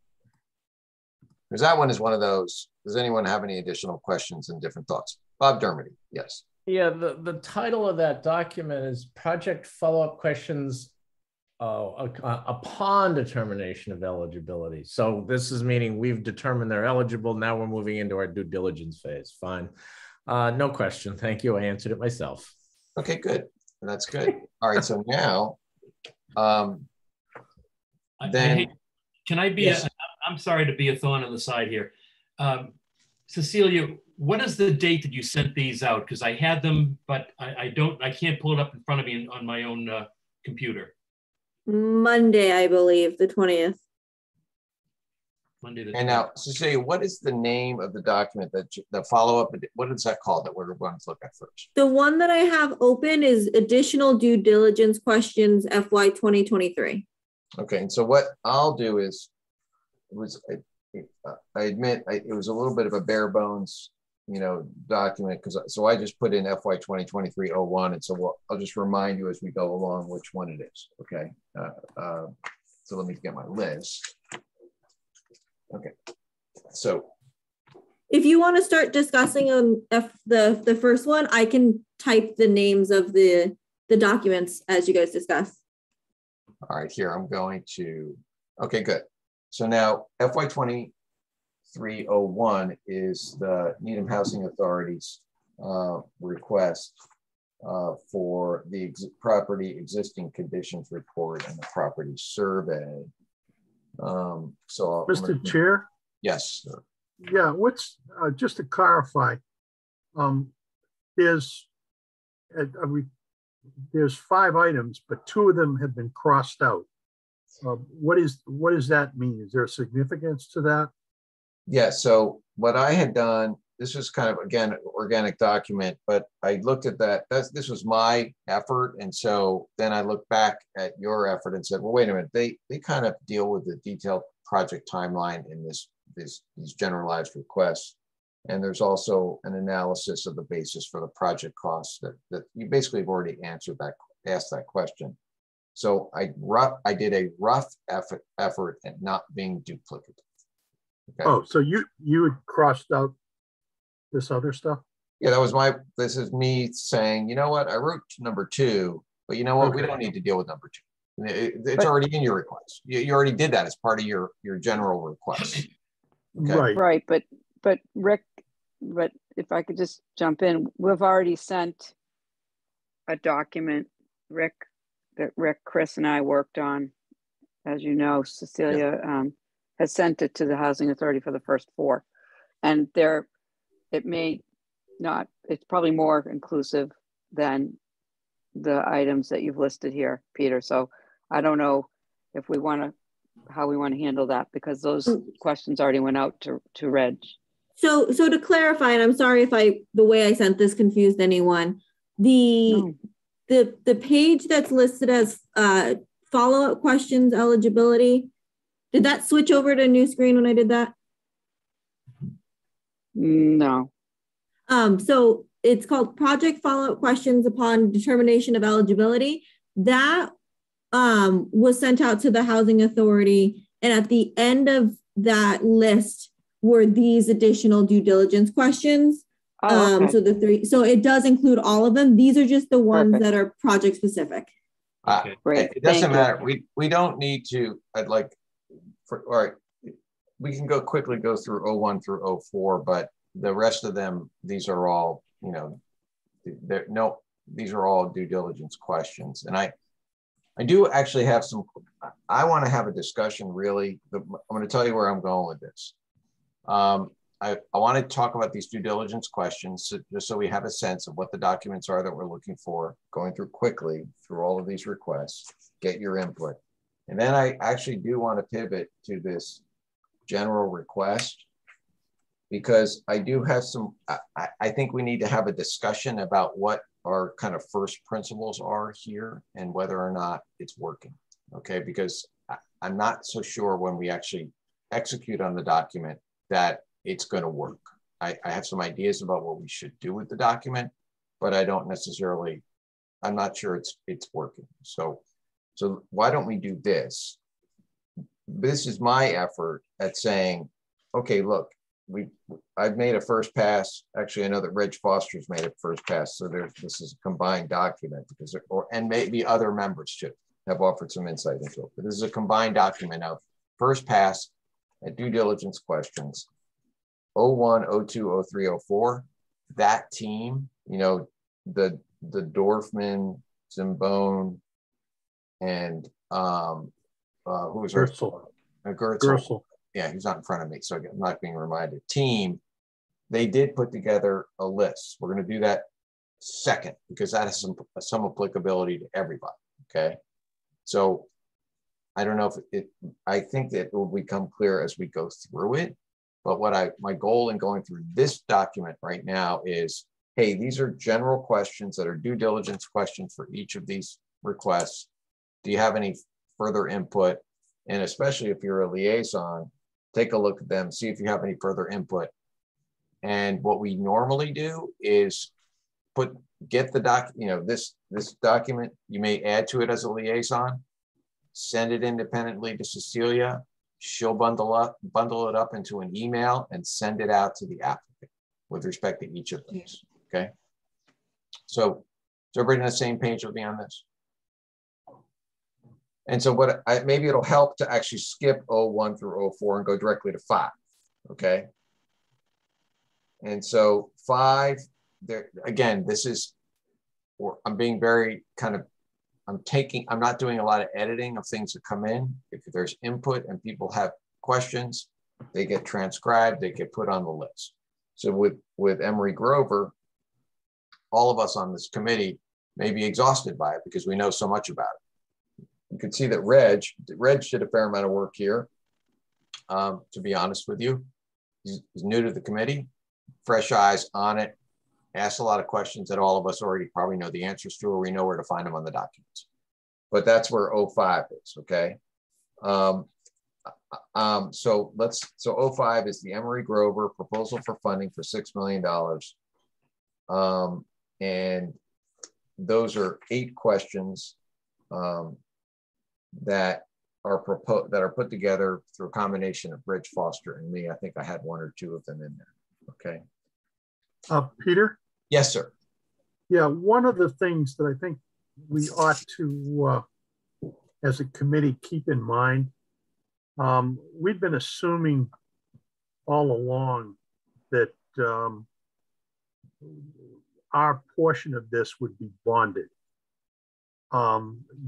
Because that one is one of those. Does anyone have any additional questions and different thoughts? Bob Dermody, yes. Yeah, the title of that document is Project Follow-Up Questions upon determination of eligibility. So this is meaning we've determined they're eligible. Now we're moving into our due diligence phase. Fine. No question. Thank you. I answered it myself. Okay, good. That's good. All right. So now, can I be yes. I'm sorry to be a thorn on the side here. Cecilia, what is the date that you sent these out? Because I had them, but I can't pull it up in front of me on my own computer. Monday, I believe, the 20th. Monday the 20th. And now, Cecilia, what is the name of the document that the follow-up? What is that called that we're going to look at first? The one that I have open is Additional Due Diligence Questions FY 2023. Okay, and so what I'll do is, I admit it was a little bit of a bare bones, document, so I just put in FY 2023-01, and so I'll just remind you as we go along which one it is. Okay, so let me get my list. Okay, so if you want to start discussing on the first one, I can type the names of the documents as you guys discuss. All right, here I'm going to, okay, good. So now FY 2301 is the Needham Housing Authority's request for the property existing conditions report and the property survey. So Mr. Chair? Yes, sir. Yeah, what's, just to clarify, there's 5 items, but 2 of them have been crossed out. What does that mean? Is there a significance to that? Yeah, so what I had done, this was kind of, again, organic document, but I looked at that, this was my effort. And so then I looked back at your effort and said, well, wait a minute, they kind of deal with the detailed project timeline in these generalized requests. And there's also an analysis of the basis for the project costs that you basically have already asked that question. So I did a rough effort at not being duplicative. Okay. Oh, so you had crossed out this other stuff? Yeah, this is me saying, you know what, I wrote number 2, but you know what, we don't need to deal with number 2. It's already in your request. You already did that as part of your general request. Okay. Right. But Rick, if I could just jump in, we've already sent a document, Rick, Chris and I worked on. As you know, Cecilia has sent it to the Housing Authority for the first 4. And it may not, it's probably more inclusive than the items that you've listed here, Peter. So I don't know if how we want to handle that, because those questions already went out to Reg. So to clarify, and I'm sorry if the way I sent this confused anyone, the page that's listed as follow-up questions eligibility, did that switch over to a new screen when I did that? No. So it's called project follow-up questions upon determination of eligibility. That was sent out to the Housing Authority, and at the end of that list were these additional due diligence questions. Oh, okay. So it does include all of them. These are just the ones Perfect. that are project specific. Okay. Great. It doesn't Thank matter. We don't need to. All right. We can quickly go through 01 through 04, but the rest of them, these are all, these are all due diligence questions. And I do actually have I want to have a discussion really. I'm going to tell you where I'm going with this. I want to talk about these due diligence questions just so we have a sense of what the documents are that we're looking for, going through quickly through all of these requests, get your input. And then I actually do want to pivot to this general request, because I do have I think we need to have a discussion about what our kind of first principles are here and whether or not it's working, okay? Because I'm not so sure when we actually execute on the document that it's going to work. I have some ideas about what we should do with the document, but I don't necessarily, I'm not sure it's working. So why don't we do this? This is my effort at saying, okay, look, I've made a first pass. Actually, I know that Reg Foster's made a first pass. So this is a combined document because, and maybe other members too have offered some insight into it. But this is a combined document of first pass at due diligence questions, 01, 02, 03, 04. That team, the Dorfman, Zimbone, and who was Gersel. Yeah, he's not in front of me, so I'm not being reminded. Team, they did put together a list. We're going to do that second because that has some applicability to everybody. Okay, so I don't know if I think that it will become clear as we go through it. But my goal in going through this document right now is, hey, these are general questions that are due diligence questions for each of these requests. Do you have any further input? And especially if you're a liaison, take a look at them, see if you have any further input. And what we normally do is get the this document, you may add to it as a liaison, send it independently to Cecilia, she'll bundle it up into an email and send it out to the applicant with respect to each of those. Okay. So is everybody on the same page with me on this? And so maybe it'll help to actually skip 01 through 04 and go directly to 5. Okay. And so 5, there again, this is, I'm being very kind of, I'm not doing a lot of editing of things that come in. If there's input and people have questions, they get transcribed, they get put on the list. So with Emery Grover, all of us on this committee may be exhausted by it because we know so much about it. You can see that Reg did a fair amount of work here. To be honest with you, he's new to the committee, fresh eyes on it, asked a lot of questions that all of us already probably know the answers to, or we know where to find them on the documents. But that's where 05 is, okay? So 05 is the Emery Grover proposal for funding for $6 million. And those are 8 questions that are put together through a combination of Rich Foster and me. I think I had 1 or 2 of them in there. Okay. Peter? Yes, sir. Yeah, one of the things that I think we ought to, as a committee, keep in mind, we've been assuming all along that our portion of this would be bonded.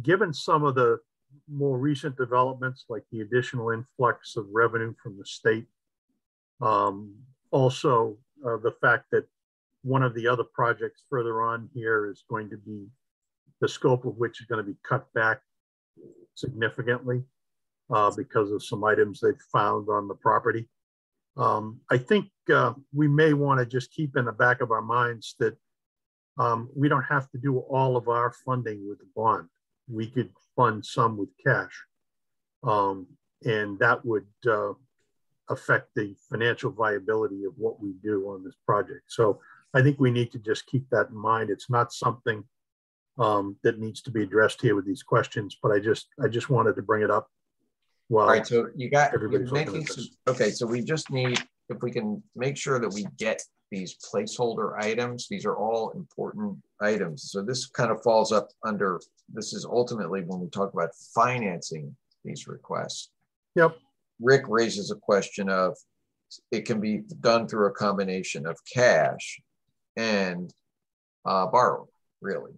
Given some of the more recent developments, like the additional influx of revenue from the state, also the fact that one of the other projects further on here is going to be, the scope of which is going to be cut back significantly because of some items they've found on the property. I think we may want to just keep in the back of our minds that we don't have to do all of our funding with the bond. We could fund some with cash. And that would affect the financial viability of what we do on this project. So I think we need to just keep that in mind. It's not something that needs to be addressed here with these questions, but I just wanted to bring it up. Well, all right, so everybody's making some, okay, so we just need, if we can make sure that we get these placeholder items, these are all important items. So this kind of falls up under, this is ultimately when we talk about financing these requests. Yep. Rick raises a question of, it can be done through a combination of cash and borrowing, really.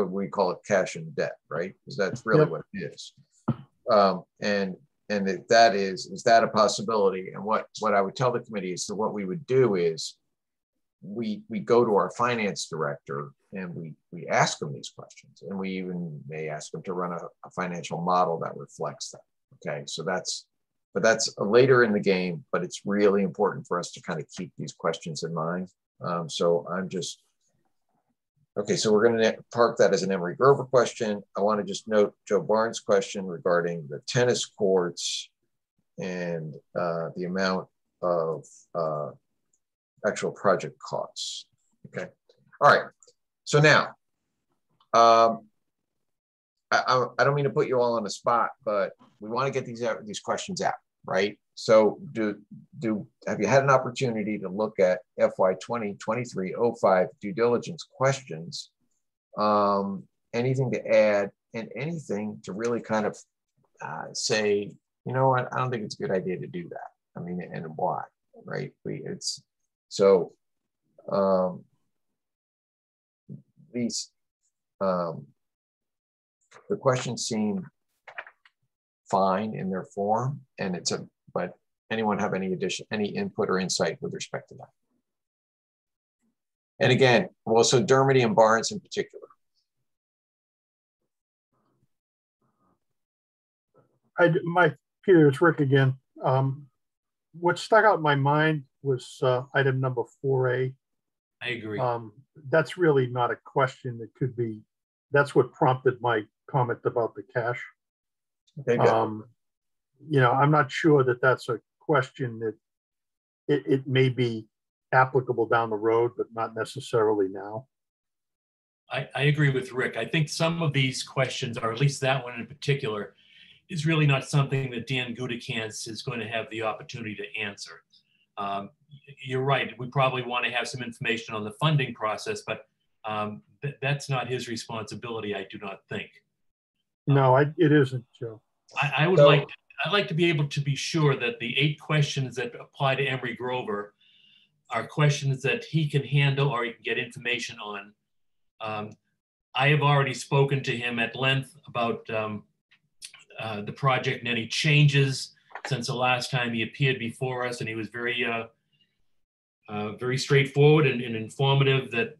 We call it cash and debt, right? Because that's really what it is. And if that is that a possibility? And what I would tell the committee is that what we would do is we go to our finance director and we ask them these questions, and we even may ask them to run a financial model that reflects that. Okay, so that's later in the game, but it's really important for us to kind of keep these questions in mind. So I'm just, okay, so we're going to park that as an Emery Grover question. I want to just note Joe Barnes' question regarding the tennis courts and the amount of actual project costs. Okay, all right. So now, I don't mean to put you all on the spot, but we want to get these questions out, right? So have you had an opportunity to look at FY 2023-05 due diligence questions? Anything to add and anything to really kind of say, you know what, I don't think it's a good idea to do that. I mean, and why, right? The questions seem fine in their form, and but anyone have any input or insight with respect to that? And again, well, so Dermody and Barnes in particular. Peter, it's Rick again. What stuck out in my mind was item number 4A. I agree. That's really not a question that could be, that's what prompted my comment about the cash. Okay, good. You know, I'm not sure that that's a question that it may be applicable down the road, but not necessarily now. I agree with Rick. I think some of these questions, or at least that one in particular, is really not something that Dan Gudikants is going to have the opportunity to answer. You're right, we probably want to have some information on the funding process, but that's not his responsibility, I do not think. No, it isn't, Joe. I'd like to be able to be sure that the 8 questions that apply to Emory Grover are questions that he can handle or he can get information on. I have already spoken to him at length about the project and any changes since the last time he appeared before us, and he was very very straightforward and informative that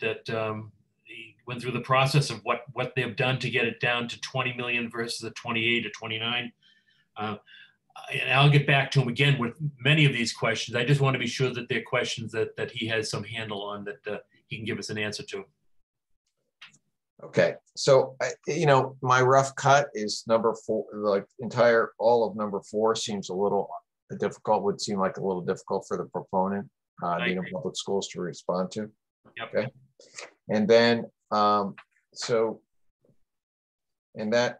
he went through the process of what they've done to get it down to 20 million versus the 28 or 29. And I'll get back to him again with many of these questions. I just want to be sure that they're questions that he has some handle on, that he can give us an answer to. Okay, so my rough cut is number 4. Like all of number 4 seems a little difficult. Would seem like a little difficult for the proponent, public schools to respond to. Yep. Okay, and then that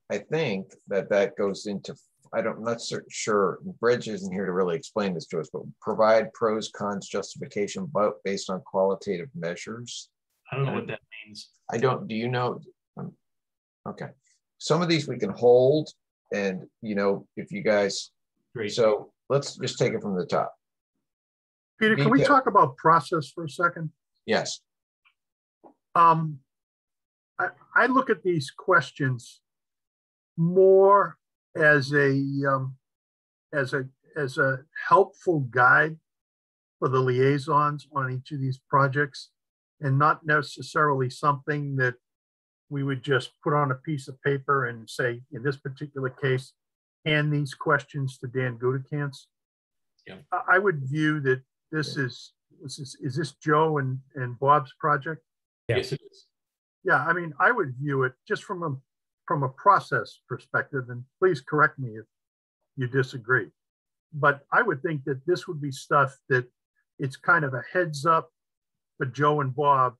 I think that goes into. I'm not sure. Bridge isn't here to really explain this to us, but provide pros, cons, justification, but based on qualitative measures. I don't know what that means. I don't. Do you know? Okay. Some of these we can hold, and if you guys. Great. So let's just take it from the top. Peter, can we talk about process for a second? Yes. I look at these questions more as a helpful guide for the liaisons on each of these projects, and not necessarily something that we would just put on a piece of paper and say, in this particular case, hand these questions to Dan Gudikants. Yeah. I would view that is this Joe and Bob's project? Yes, it is. Yeah, I mean, I would view it just from a process perspective, and please correct me if you disagree. But I would think that this would be stuff that it's kind of a heads up for Joe and Bob,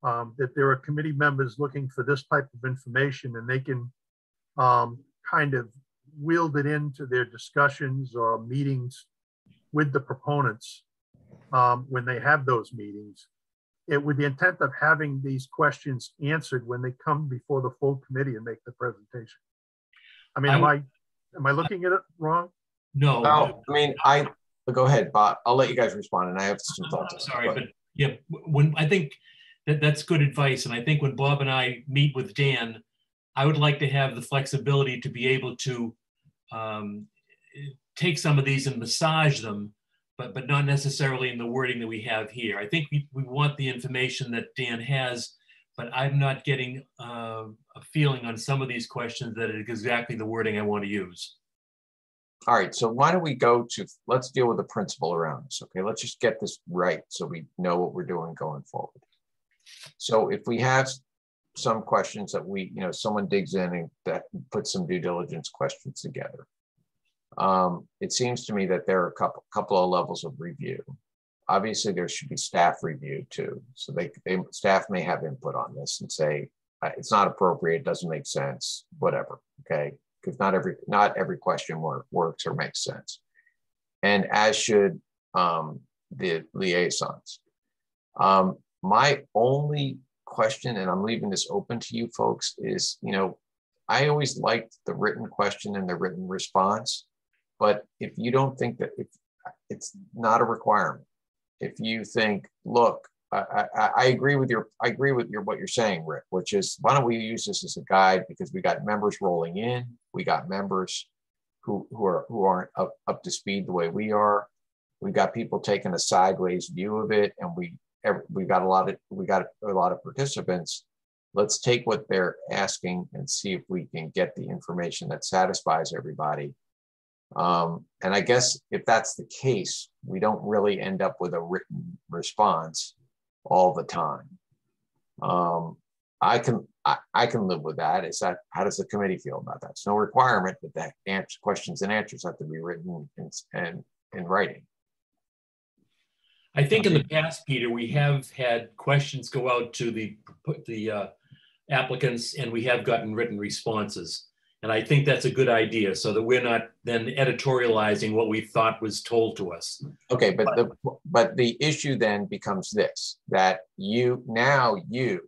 that there are committee members looking for this type of information, and they can kind of wield it into their discussions or meetings with the proponents when they have those meetings, with the intent of having these questions answered when they come before the full committee and make the presentation. I mean, am I looking at it wrong? No. Oh, I mean, go ahead, Bob. I'll let you guys respond, and I have some thoughts. I'm sorry, but yeah, when I think that's good advice, and I think when Bob and I meet with Dan, I would like to have the flexibility to be able to take some of these and massage them, but not necessarily in the wording that we have here. I think we want the information that Dan has, but I'm not getting a feeling on some of these questions that it's exactly the wording I want to use. All right, so why don't we let's deal with the principle around this, okay? Let's just get this right so we know what we're doing going forward. So if we have some questions that someone digs in and that puts some due diligence questions together, it seems to me that there are a couple of levels of review. Obviously, there should be staff review too. So staff may have input on this and say, it's not appropriate, it doesn't make sense, whatever, okay? Because not every question works or makes sense. And as should the liaisons. My only question, and I'm leaving this open to you folks, is, I always liked the written question and the written response, but if you don't think that it's not a requirement, if you think, look, I agree with what you're saying, Rick, which is, why don't we use this as a guide, because we got members rolling in, we got members who aren't up to speed the way we are, we got people taking a sideways view of it, and we got a lot of participants. Let's take what they're asking and see if we can get the information that satisfies everybody. And I guess if that's the case, we don't really end up with a written response all the time. I can live with that. How does the committee feel about that? It's no requirement, but the questions and answers have to be written and in writing. I think in the past, Peter, we have had questions go out to the applicants, and we have gotten written responses. And I think that's a good idea so that we're not then editorializing what we thought was told to us. Okay, but the issue then becomes this, that you,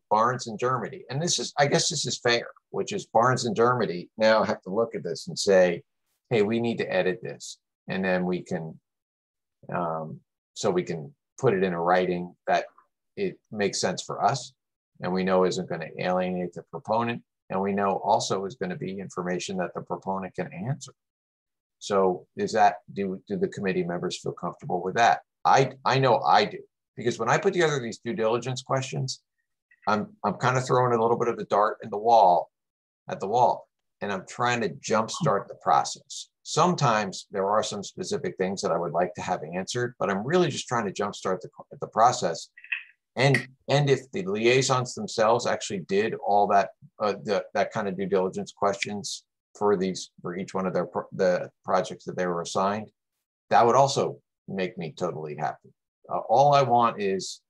Barnes and Germany, and this is, I guess this is fair, which is Barnes and Germany now have to look at this and say, hey, we need to edit this. And then we can, so we can put it in a writing that it makes sense for us and we know isn't going to alienate the proponent. And we know also is going to be information that the proponent can answer. So is that, do the committee members feel comfortable with that? I know I do, because when I put together these due diligence questions, I'm kind of throwing a little bit of the dart in the wall, and I'm trying to jumpstart the process. Sometimes there are some specific things that I would like to have answered, but I'm really just trying to jumpstart the process. And if the liaisons themselves actually did all that that kind of due diligence questions for each one of the projects that they were assigned, that would also make me totally happy. All I want is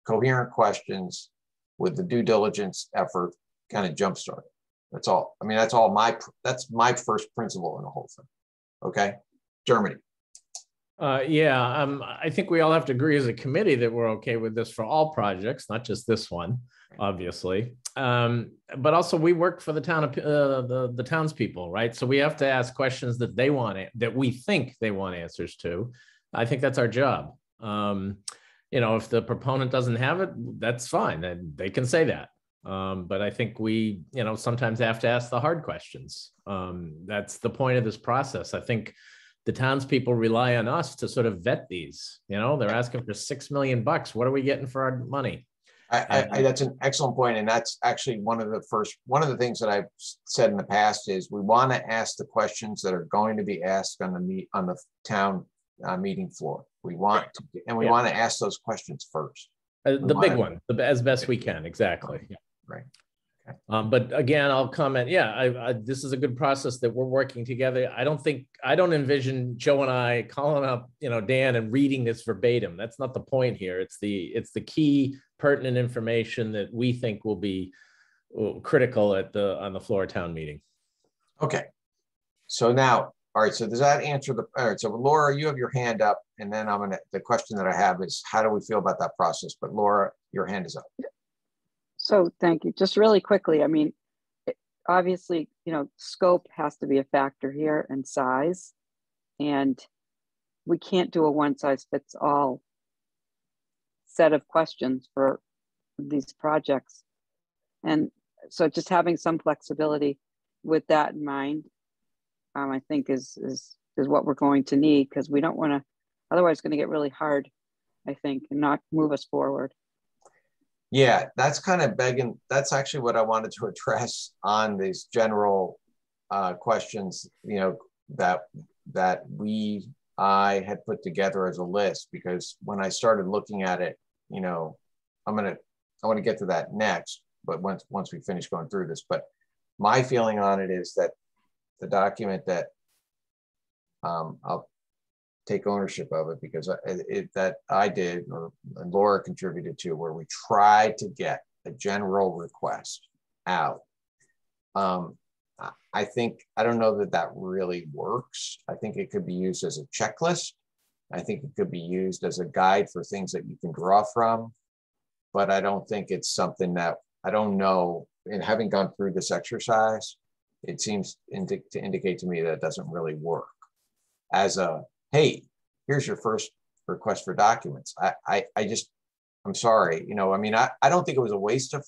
coherent questions with the due diligence effort kind of jumpstart. That's all. I mean, that's my first principle in the whole thing. Okay, Germany. I think we all have to agree as a committee that we're okay with this for all projects, not just this one, obviously. But also we work for the town of the townspeople, right? So we have to ask questions that they want, that we think they want answers to. I think that's our job. If the proponent doesn't have it, that's fine. And they can say that. But I think we, sometimes have to ask the hard questions. That's the point of this process. I think the townspeople rely on us to sort of vet these. They're asking for $6 million. What are we getting for our money? That's an excellent point, and that's actually one of the things that I've said in the past is we want to ask the questions that are going to be asked on the town meeting floor. We want to ask those questions first. The big one, as best we can. Exactly. Yeah. Right. Okay. But again, I'll comment. Yeah, this is a good process that we're working together. I don't envision Joe and I calling up, Dan and reading this verbatim. That's not the point here. It's the key pertinent information that we think will be critical on the floor of town meeting. Okay. So now, all right. So does that answer all right. So Laura, you have your hand up, and then the question that I have is, how do we feel about that process? But Laura, your hand is up. So thank you. Just really quickly, I mean, obviously, scope has to be a factor here, and size, and we can't do a one-size-fits-all set of questions for these projects. And so just having some flexibility with that in mind, I think is what we're going to need, because we don't want to, otherwise it's going to get really hard, I think, and not move us forward. Yeah, that's kind of begging. That's actually what I wanted to address on these general questions, that I had put together as a list, because when I started looking at it, I want to get to that next, but once we finish going through this. But my feeling on it is that the document that I'll take ownership of it, because that I did, and Laura contributed to, where we tried to get a general request out. I don't know that really works. I think it could be used as a checklist. I think it could be used as a guide for things that you can draw from, but I don't think it's something that, I don't know, and having gone through this exercise, it seems to indicate to me that it doesn't really work as a, hey, here's your first request for documents. I'm sorry, I don't think it was a waste of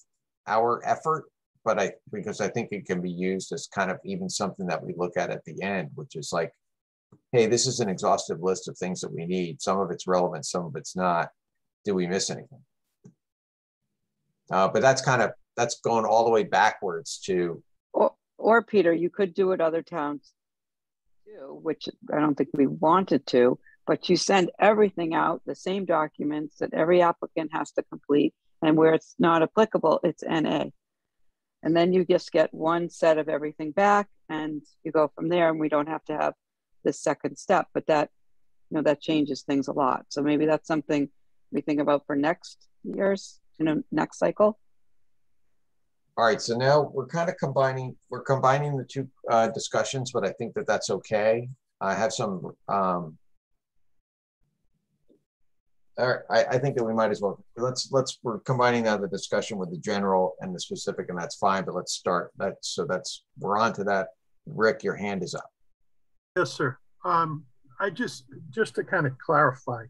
our effort, but because I think it can be used as kind of even something that we look at the end, which is like, hey, this is an exhaustive list of things that we need. Some of it's relevant, some of it's not. Did we miss anything? But that's going all the way backwards to. Or Peter, you could do what other towns do, which I don't think we wanted to, but you send everything out, the same documents that every applicant has to complete, and where it's not applicable, it's NA. And then you just get one set of everything back, and you go from there, and we don't have to have this second step. But that, that changes things a lot. So maybe that's something we think about for next year's, next cycle. All right, so now we're kind of combining the two discussions, but I think that that's okay. I have some, all right, I think that we might as well, we're combining now the discussion with the general and the specific, and that's fine, but let's start that. So we're on to that. Rick, your hand is up. Yes, sir. I just to kind of clarify,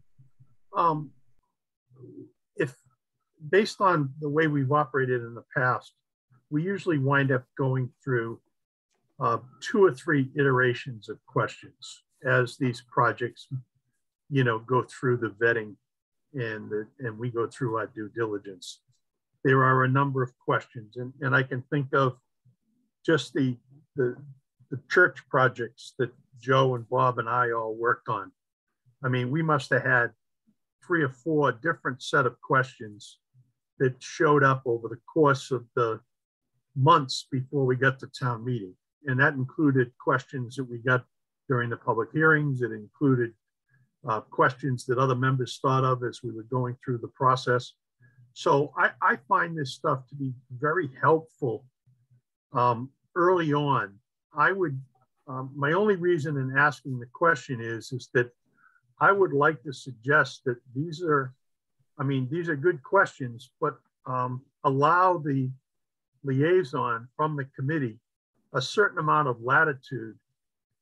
if based on the way we've operated in the past, we usually wind up going through 2 or 3 iterations of questions as these projects, go through the vetting and we go through our due diligence. There are a number of questions, and I can think of just the church projects that Joe and Bob and I all worked on. I mean, we must have had 3 or 4 different set of questions that showed up over the course of the months before we got to town meeting. And that included questions that we got during the public hearings. It included questions that other members thought of as we were going through the process. So I find this stuff to be very helpful early on. I would, my only reason in asking the question is that I would like to suggest that these are good questions, but allow the liaison from the committee a certain amount of latitude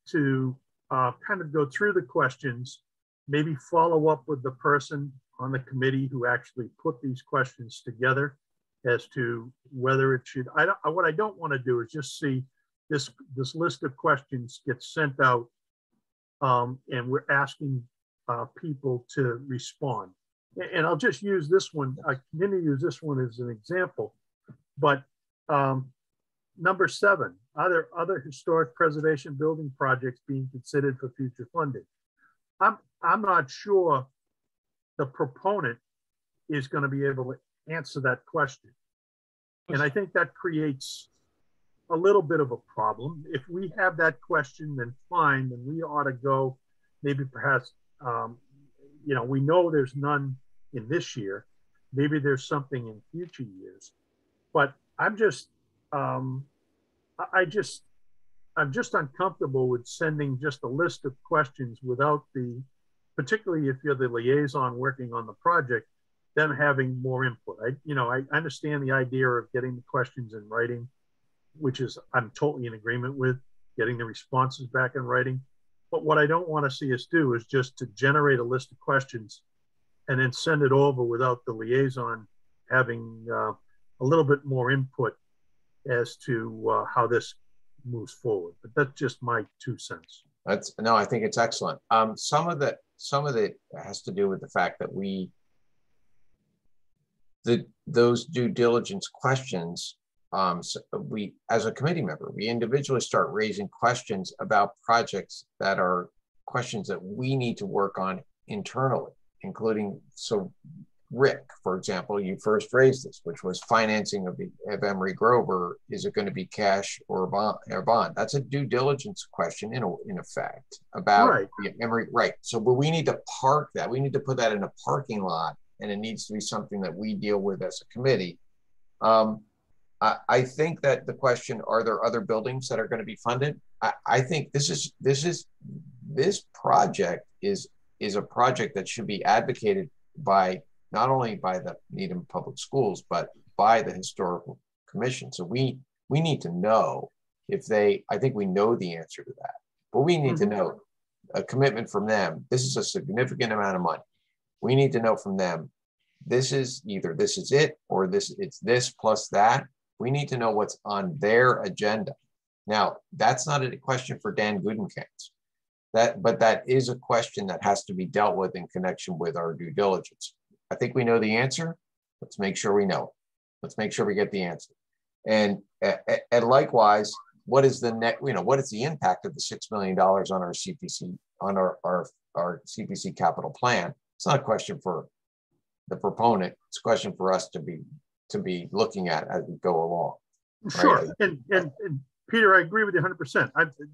to kind of go through the questions, maybe follow up with the person on the committee who actually put these questions together as to whether it should. What I don't want to do is just see this list of questions get sent out and we're asking people to respond. And I'll just use this one. I continue to use this one as an example. But number 7, are there other historic preservation building projects being considered for future funding? I'm not sure the proponent is going to be able to answer that question. And I think that creates a little bit of a problem. If we have that question, then fine, then we ought to go, maybe perhaps, we know there's none in this year. Maybe there's something in future years. But I'm just uncomfortable with sending just a list of questions without particularly if you're the liaison working on the project, them having more input. I understand the idea of getting the questions in writing, which is I'm totally in agreement with, getting the responses back in writing. But what I don't want to see us do is just to generate a list of questions and then send it over without the liaison having a little bit more input as to how this moves forward. But that's just my 2 cents. I think it's excellent. Some of it has to do with the fact that those due diligence questions, we, as a committee member, we individually start raising questions about projects that are questions that we need to work on internally, including, so Rick, for example, you first raised this, which was financing of Emery Grover. Is it going to be cash or bond? That's a due diligence question in effect about the Emery, right? So, but we need to park that. We need to put that in a parking lot, and it needs to be something that we deal with as a committee. I think that the question, are there other buildings that are going to be funded? I think this project is a project that should be advocated by not only by the Needham Public Schools, but by the Historical Commission. So we need to know if I think we know the answer to that, but we need to know a commitment from them. This is a significant amount of money. We need to know from them, this is it, or it's this plus that. We need to know what's on their agenda. Now, that's not a question for Dan Gudenkamp's. But that is a question that has to be dealt with in connection with our due diligence. I think we know the answer. Let's make sure we know it. Let's make sure we get the answer. And likewise, what is the net? What is the impact of the $6 million on our CPC, on our CPC capital plan? It's not a question for the proponent. It's a question for us to be looking at as we go along. Sure. Right? And Peter, I agree with you 100%.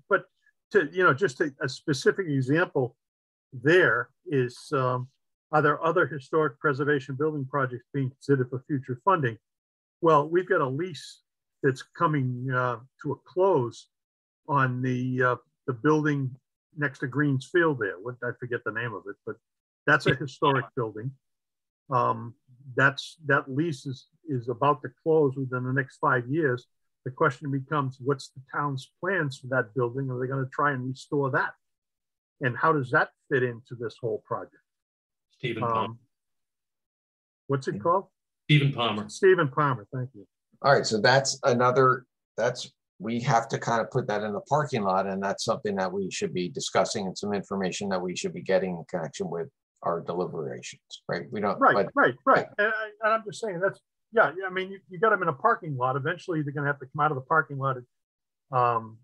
But just a specific example there is, are there other historic preservation building projects being considered for future funding? Well, we've got a lease that's coming to a close on the building next to Greens Field there. I forget the name of it, but that's a historic building. That lease is about to close within the next 5 years. The question becomes, what's the town's plans for that building? Are they going to try and restore that? And how does that fit into this whole project? Stephen Palmer. What's it called? Stephen Palmer. Stephen Palmer, thank you. All right, so we have to kind of put that in the parking lot, and that's something that we should be discussing and some information that we should be getting in connection with our deliberations, right? We don't. Right. And I'm just saying I mean, you got them in a parking lot. Eventually, they're going to have to come out of the parking lot and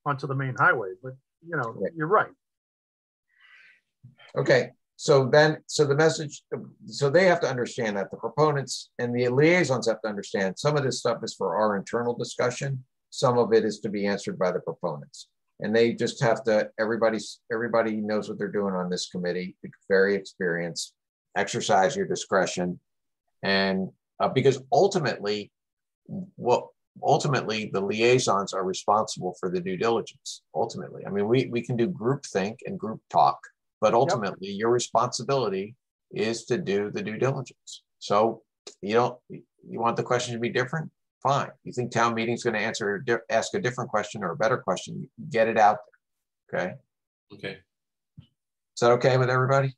onto the main highway. But right. You're right. Okay. So the message, so they have to understand that the proponents and the liaisons have to understand some of this stuff is for our internal discussion. Some of it is to be answered by the proponents. And they just have to, everybody knows what they're doing on this committee, very experienced, exercise your discretion. And because ultimately the liaisons are responsible for the due diligence. Ultimately, I mean, we can do group think and group talk, but ultimately your responsibility is to do the due diligence. So you want the question to be different? Fine. You think town meeting's going to ask a different question or a better question, get it out there. Okay. Okay. Is that okay with everybody?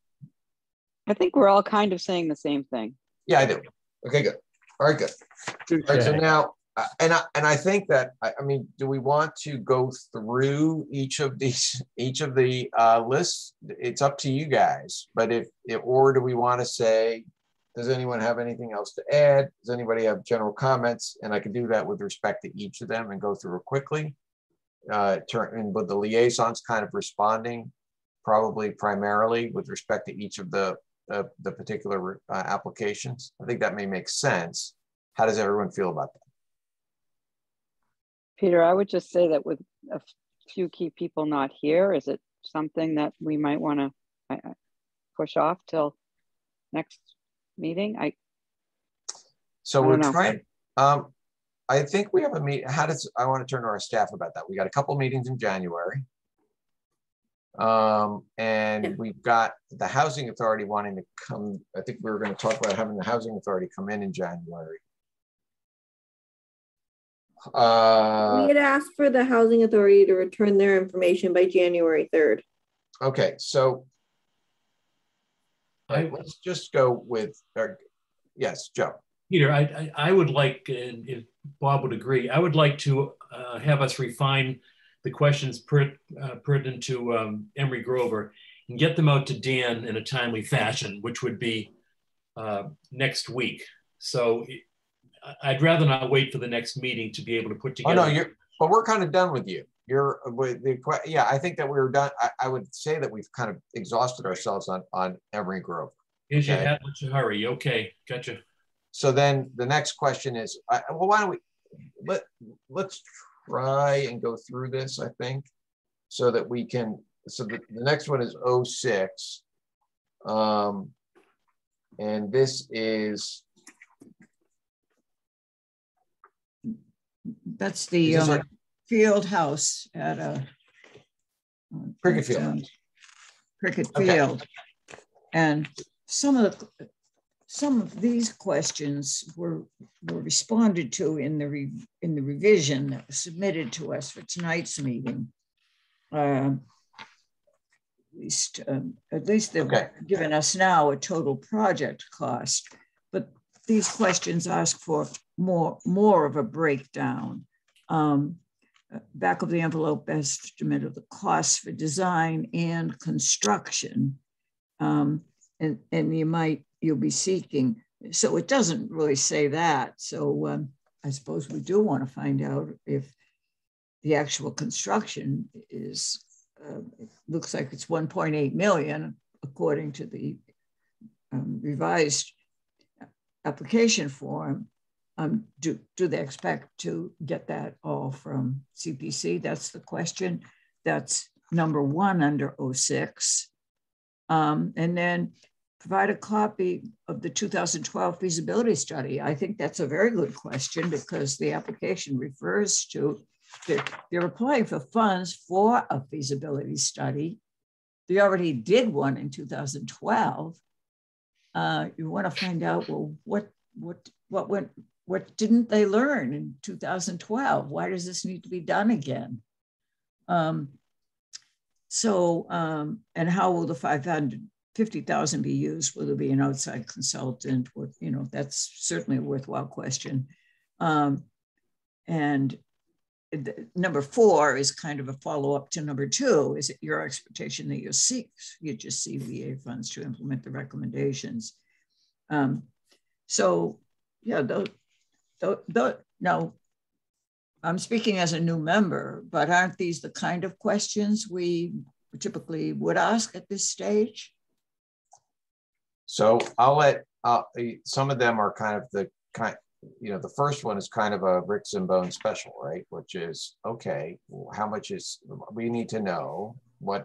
I think we're all kind of saying the same thing. Yeah, I do. Okay, good. All right, good. All right, so now, and I think that, I mean, do we want to go through each of the lists? It's up to you guys, but or do we want to say, does anyone have anything else to add? Does anybody have general comments? And I can do that with respect to each of them and go through it quickly. With the liaisons kind of responding probably primarily with respect to each of the particular applications. I think that may make sense. How does everyone feel about that? Peter, I would just say that with a few key people not here, is it something that we might want to push off till next meeting? So we're trying. I think we have a meeting. I want to turn to our staff about that. We got a couple meetings in January. And we've got the housing authority wanting to come. I think we were going to talk about having the housing authority come in January. We had asked for the housing authority to return their information by January 3rd. Okay, so let's just go with, yes, Joe. Peter, I would like, and if Bob would agree, I would like to have us refine the questions pertinent to Emery Grover and get them out to Dan in a timely fashion, which would be next week. So I'd rather not wait for the next meeting to be able to put together. Oh no, but we're kind of done with you. Yeah, I think that we're done. I would say that we've kind of exhausted ourselves on Emery Grover. Here's your hat, let's hurry. Okay, gotcha. So then the next question is, well, why don't we let's try and go through this, I think, so that we can, so the next one is 06. And this is, that's the field house at Cricket Field. Cricket Field. Okay. And some of these questions were responded to in the revision that was submitted to us for tonight's meeting. At least they've given us now a total project cost, but these questions ask for more of a breakdown. Back of the envelope estimate of the costs for design and construction, and you'll be seeking. So it doesn't really say that. So I suppose we do want to find out if the actual construction is, it looks like it's 1.8 million, according to the revised application form. Do they expect to get that all from CPC? That's the question. That's number one under 06. And then provide a copy of the 2012 feasibility study. I think that's a very good question because the application refers to that they're applying for funds for a feasibility study. They already did one in 2012. You want to find out, well, what didn't they learn in 2012? Why does this need to be done again? And how will the $550,000 be used? Will there be an outside consultant? That's certainly a worthwhile question. And number 4 is kind of a follow-up to number 2. Is it your expectation that you just see VA funds to implement the recommendations? So yeah, now I'm speaking as a new member, but aren't these the kind of questions we typically would ask at this stage? So I'll let, some of them are kind of the first one is kind of a Ricks and Bones special, right? Which is, okay, how much we need to know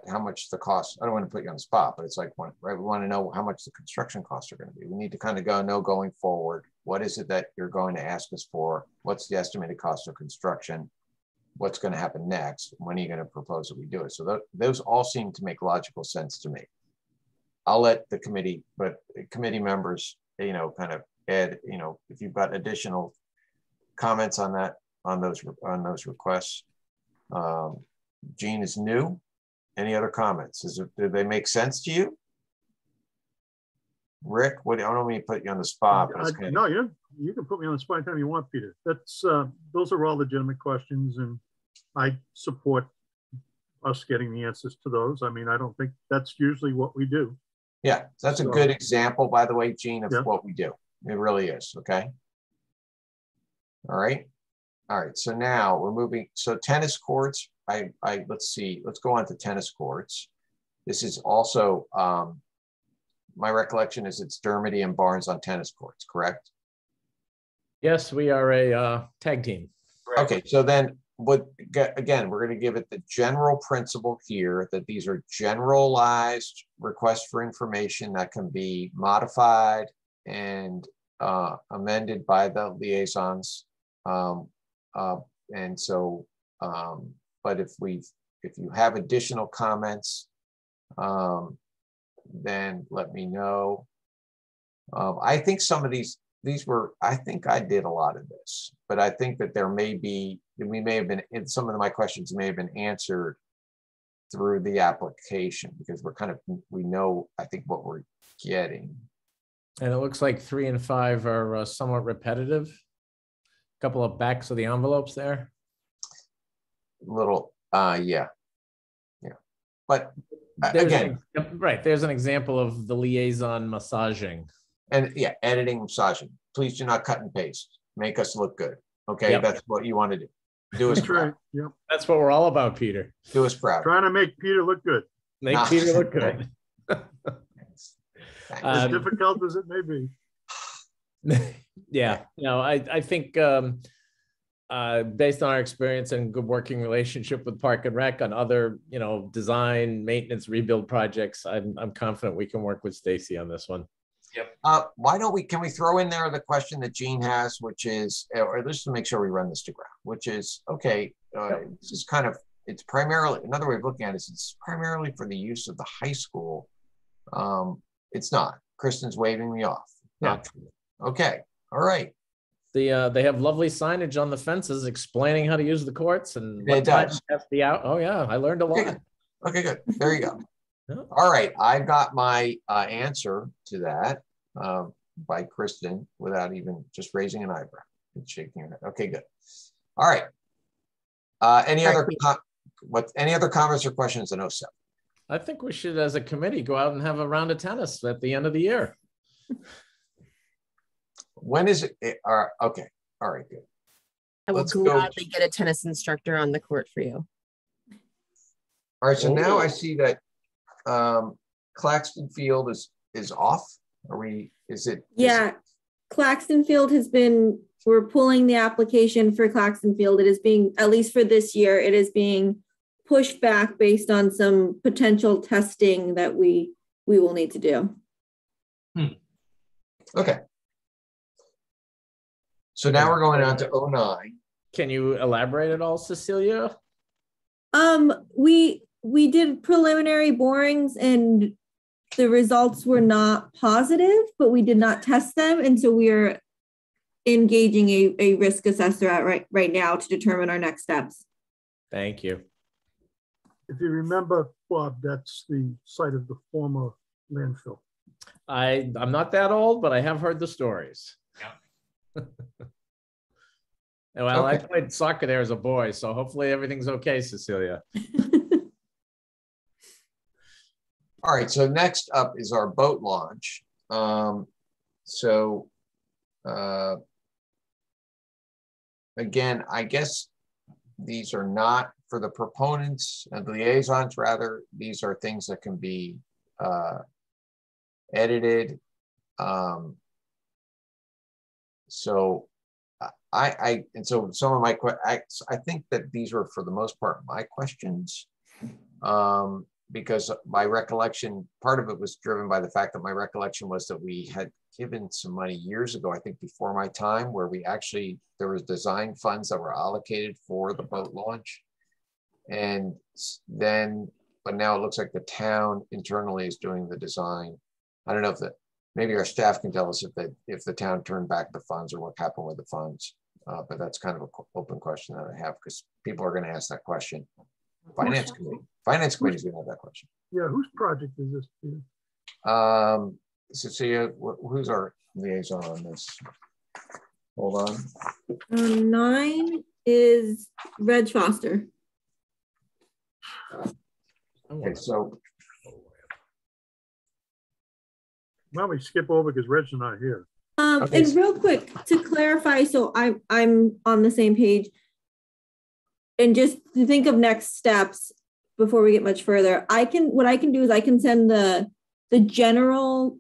how much the cost, I don't want to put you on the spot, but it's like, right, we want to know how much the construction costs are going to be. We need to kind of know going forward, what is it that you're going to ask us for? What's the estimated cost of construction? What's going to happen next? When are you going to propose that we do it? So those all seem to make logical sense to me. I'll let the committee members, kind of add, if you've got additional comments on that, on those requests. Jean is new. Any other comments? Do they make sense to you? Rick, I don't mean to put you on the spot. But no, you can put me on the spot anytime you want, Peter. That's those are all legitimate questions, and I support us getting the answers to those. I mean, I don't think that's usually what we do. Yeah, that's a good example, by the way, Jean, of what we do. It really is. Okay. All right. So now we're moving. So tennis courts. Let's see. Let's go on to tennis courts. This is also my recollection is it's Dermody and Barnes on tennis courts, correct? Yes, we are a tag team. Okay, so then again, we're going to give it the general principle here that these are generalized requests for information that can be modified and amended by the liaisons. And so, but if you have additional comments, then let me know. I think some of these were, I think I did a lot of this, but I think that some of my questions may have been answered through the application because we know, I think, what we're getting. And it looks like 3 and 5 are somewhat repetitive. A couple of backs of the envelopes there. Little, yeah. But there's an example of the liaison massaging. And yeah, editing, massaging. Please do not cut and paste. Make us look good. Okay, That's what you want to do. Do us proud. Yep. That's what we're all about, Peter. Do us proud. Trying to make Peter look good. Make Peter look good. As difficult as it may be. Yeah, I think based on our experience and good working relationship with Park and Rec on other, design, maintenance, rebuild projects, I'm confident we can work with Stacy on this one. Yep. Can we throw in there the question that Jean has, which is, or just to make sure we run this to ground, which is, okay, this is it's primarily, another way of looking at it is it's primarily for the use of the high school. It's not. Kristen's waving me off. Not true. Okay. All right. They have lovely signage on the fences explaining how to use the courts and it does. Oh yeah, I learned a lot. Okay, good. There you go. All right, I got my answer to that by Kristen without even just raising an eyebrow and shaking her head. Okay, good. All right. Any other comments or questions on 07? I think we should, as a committee, go out and have a round of tennis at the end of the year. When is it? Okay. All right, good. I will gladly get a tennis instructor on the court for you. All right, so now I see that Claxton Field is off. Claxton Field has been, we're pulling the application for Claxton Field. It is being, at least for this year, it is being pushed back based on some potential testing that we will need to do. Okay. So now we're going on to 09. Can you elaborate at all, Cecilia? We did preliminary borings and the results were not positive, but we did not test them. And so we are engaging a risk assessor right now to determine our next steps. Thank you. If you remember, Bob, that's the site of the former landfill. I'm not that old, but I have heard the stories. Yeah. Well, Okay. I played soccer there as a boy, so hopefully everything's okay, Cecilia. All right, so next up is our boat launch. Again, I guess these are not for the proponents and the liaisons, rather, these are things that can be edited. And so some of my I think that these were for the most part my questions, because my recollection, part of it was driven by the fact that my recollection was that we had given some money years ago, I think before my time, where there was design funds that were allocated for the boat launch. And then, but now it looks like the town internally is doing the design. I don't know if maybe our staff can tell us if the town turned back the funds or what happened with the funds. But that's kind of an open question that I have, because people are going to ask that question. Finance committee is going to have that question. Yeah, whose project is this? Cecilia, who's our liaison on this? Hold on. 9 is Reg Foster. Okay, so Why don't we skip over because Reg's not here? Okay. And real quick to clarify, so I'm on the same page. And just to think of next steps before we get much further, what I can do is I can send the general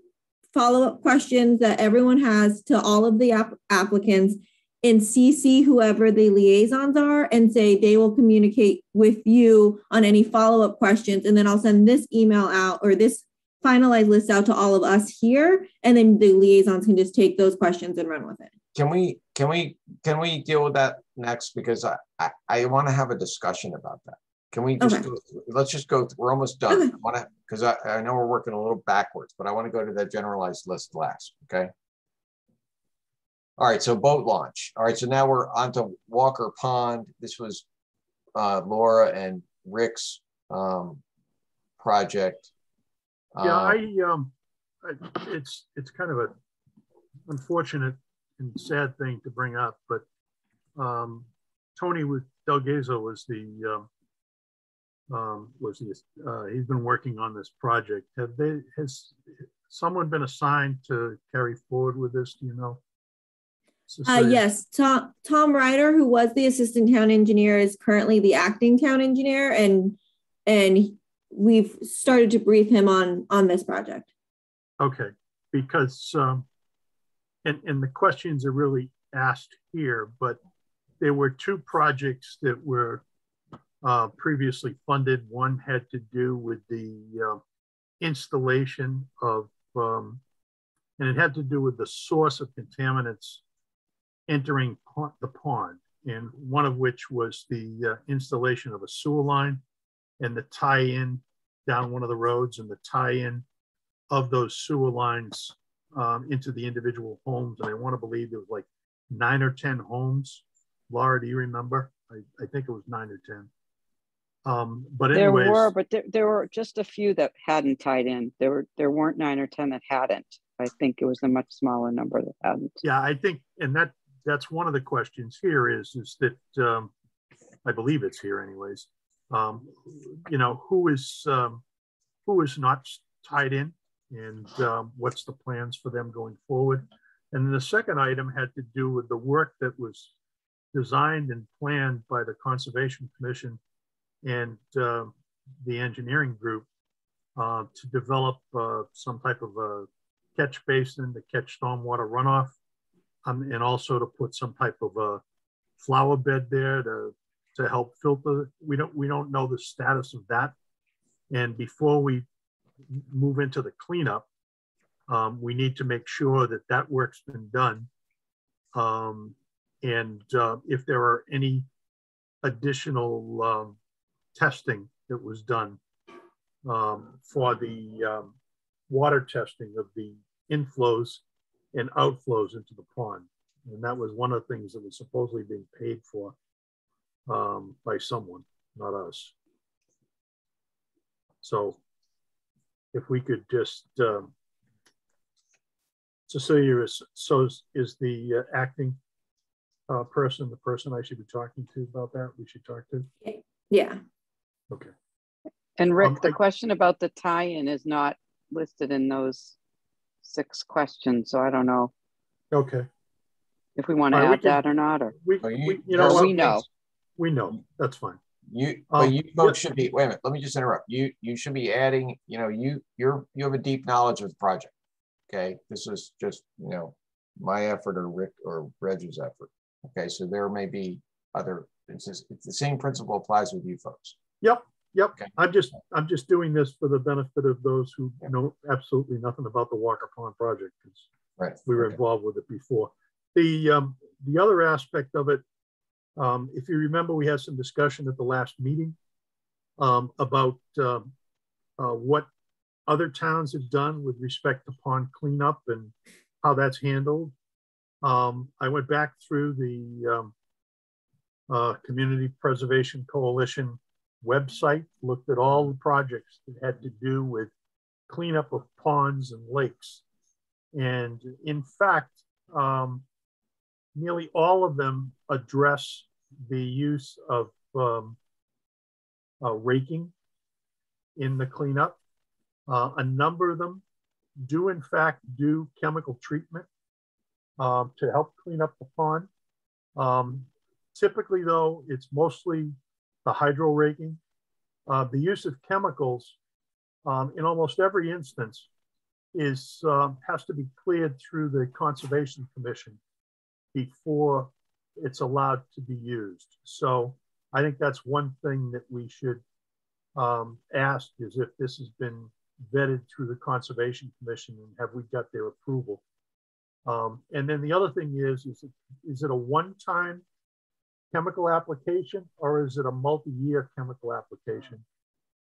follow-up questions that everyone has to all of the applicants and CC whoever the liaisons are and say they will communicate with you on any follow-up questions. And then I'll send this email out, or this finalized list out, to all of us here. And then the liaisons can just take those questions and run with it. Can we deal with that next? Because I want to have a discussion about that. Can we just let's just go, we're almost done. Okay. I want to, because I know we're working a little backwards, but I want to go to that generalized list last, okay? All right, so boat launch. All right, so now we're on to Walker Pond. This was Laura and Rick's project. Yeah, it's kind of a unfortunate and sad thing to bring up, but Tony with Delgado was he's been working on this project. Has someone been assigned to carry forward with this? Do you know? Yes, Tom Ryder, who was the assistant town engineer, is currently the acting town engineer, and we've started to brief him on this project. Okay, because and the questions are really asked here, but there were 2 projects that were previously funded. One had to do with the installation of, and it had to do with the source of contaminants entering the pond, and one of which was the installation of a sewer line and the tie-in down one of the roads, and the tie-in of those sewer lines into the individual homes. And I want to believe there was like 9 or 10 homes. Laura, do you remember? I think it was 9 or 10. But anyways, there were just a few that hadn't tied in. There weren't 9 or 10 that hadn't. I think it was a much smaller number that hadn't. Yeah, I think, and that's one of the questions here is that I believe it's here anyways. You know, who is not tied in, and what's the plans for them going forward? And then the second item had to do with the work that was designed and planned by the Conservation Commission and the engineering group to develop some type of a catch basin to catch stormwater runoff, and also to put some type of a flower bed there to help filter. We don't know the status of that. And before we move into the cleanup, We need to make sure that that work's been done. If there are any additional testing that was done for the water testing of the inflows and outflows into the pond. And that was one of the things that was supposedly being paid for by someone, not us. So if we could just, Cecilia is the acting person, the person I should be talking to about that, we should talk to? Yeah. Okay. And Rick, the question about the tie-in is not listed in those 6 questions, so I don't know. Okay. If we want to add that or not, or we know we know. We know, that's fine. You folks should be, wait a minute, let me just interrupt. You should be adding, you have a deep knowledge of the project. Okay. This is just, my effort or Rick or Reg's effort. Okay. So there may be other, it's the same principle applies with you folks. Yep. Okay. I'm just doing this for the benefit of those who know absolutely nothing about the Walker Pond project, because we were involved with it before. The other aspect of it, if you remember, we had some discussion at the last meeting about what other towns have done with respect to pond cleanup and how that's handled. I went back through the Community Preservation Coalition website, looked at all the projects that had to do with cleanup of ponds and lakes. And in fact, nearly all of them address the use of raking in the cleanup. A number of them do in fact do chemical treatment to help clean up the pond. Typically though, it's mostly the hydro raking. The use of chemicals in almost every instance has to be cleared through the Conservation Commission before it's allowed to be used. So I think that's one thing that we should ask, is if this has been vetted through the Conservation Commission and have we got their approval. And then the other thing is it a one-time chemical application or is it a multi-year chemical application?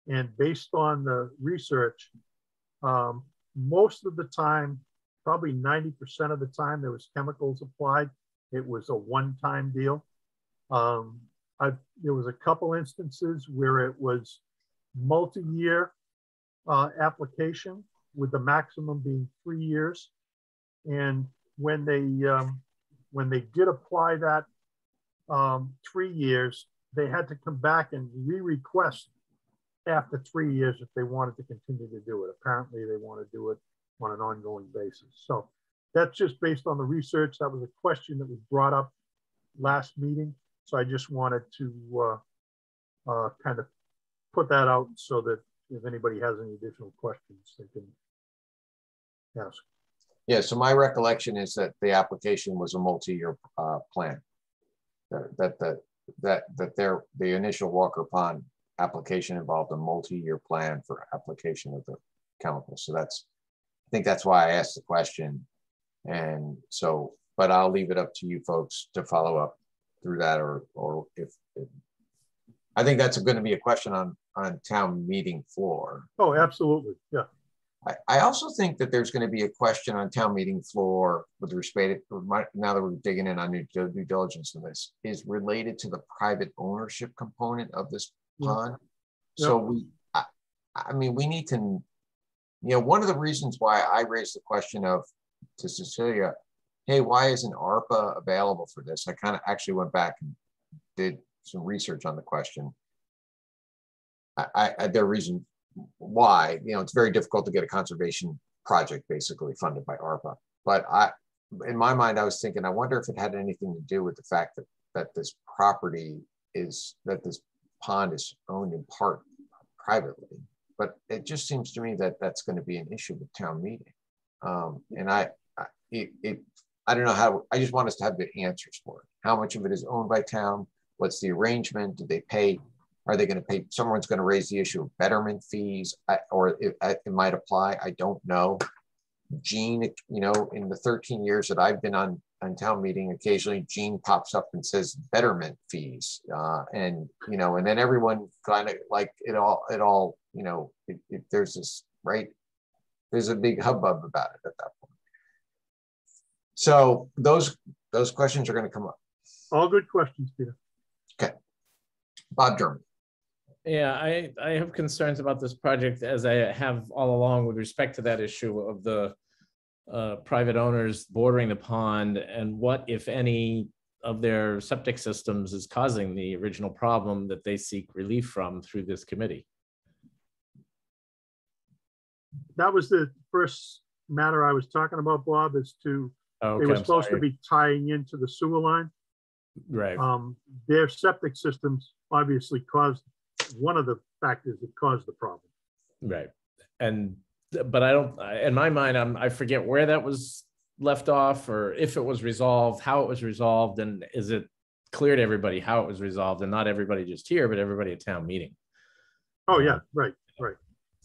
And based on the research, most of the time, probably 90% of the time there was chemicals applied, it was a one-time deal. There was a couple instances where it was multi-year application with the maximum being 3 years. And when they did apply that 3 years, they had to come back and re-request after 3 years if they wanted to continue to do it. Apparently they want to do it on an ongoing basis. So that's just based on the research. That was a question that was brought up last meeting. So I just wanted to kind of put that out so that if anybody has any additional questions, they can ask. Yeah, so my recollection is that the application was a multi-year plan. The initial Walker Pond application involved a multi-year plan for application of the chemicals. So I think that's why I asked the question. And so, but I'll leave it up to you folks to follow up through that, or if I think that's going to be a question on town meeting floor. Oh, absolutely, yeah. I also think that there's going to be a question on town meeting floor with respect to, now that we're digging in on due diligence in this, is related to the private ownership component of this pond. Yeah. So I mean, we need to, one of the reasons why I raised the question to Cecilia, hey, why isn't ARPA available for this? I kind of actually went back and did some research on the question. Their reason why, it's very difficult to get a conservation project basically funded by ARPA. But in my mind, I was thinking, I wonder if it had anything to do with the fact that this pond is owned in part privately. But it just seems to me that that's going to be an issue with town meeting. And I don't know how, I just want us to have the answers for it. How much of it is owned by town? What's the arrangement? Do they pay? Are they going to pay? Someone's going to raise the issue of betterment fees, or it might apply. I don't know. Gene, you know, in the 13 years that I've been on town meeting, occasionally Gene pops up and says betterment fees, and you know, and then everyone kind of like it all, you know, there's this, right? There's a big hubbub about it at that point. So those questions are going to come up. All good questions, Peter. Okay, Bob German. Yeah, I have concerns about this project, as I have all along, with respect to that issue of the private owners bordering the pond, and what, if any, of their septic systems is causing the original problem that they seek relief from through this committee. That was the first matter I was talking about, Bob, is to, they were supposed to be tying into the sewer line. Right. Their septic systems obviously caused, one of the factors that caused the problem. Right. And, but I don't, in my mind, I forget where that was left off, or if it was resolved, how it was resolved, and is it clear to everybody how it was resolved, and not everybody just here, but everybody at town meeting. Oh yeah, right.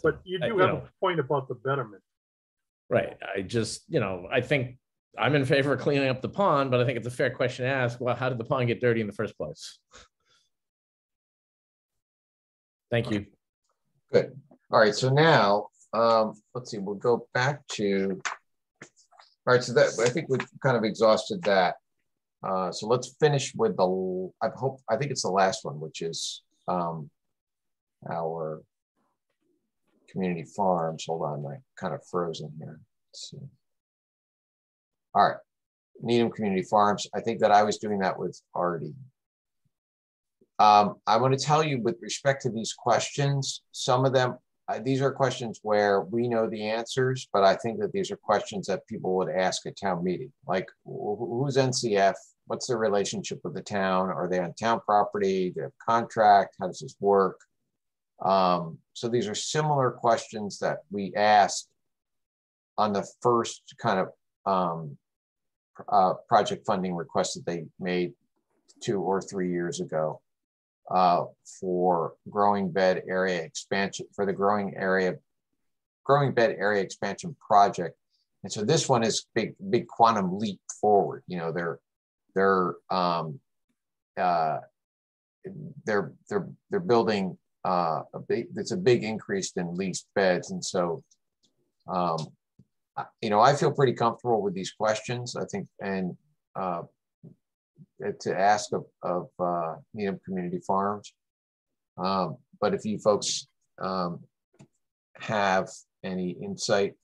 But you do have a point about the betterment. Right. I just, you know, I think I'm in favor of cleaning up the pond, but I think it's a fair question to ask, well, how did the pond get dirty in the first place? Thank you. Good. All right, so now, let's see, we'll go back to, all right, so that, I think we've kind of exhausted that. So let's finish with the, I think it's the last one, which is our community farms. Hold on, I'm kind of frozen here. Let's see. All right, Needham Community Farms. I think that I was doing that with Artie. I want to tell you with respect to these questions, some of them, these are questions where we know the answers, but I think that these are questions that people would ask at town meeting. Like, who's NCF? What's their relationship with the town? Are they on town property? Do they have a contract? How does this work? So these are similar questions that we asked on the first kind of project funding request that they made 2 or 3 years ago for growing bed area expansion, for the growing bed area expansion project. And so this one is big quantum leap forward. You know, they're building it's a big increase in leased beds. And so, you know, I feel pretty comfortable with these questions, I think, and to ask of Needham Community Farms. But if you folks have any insight,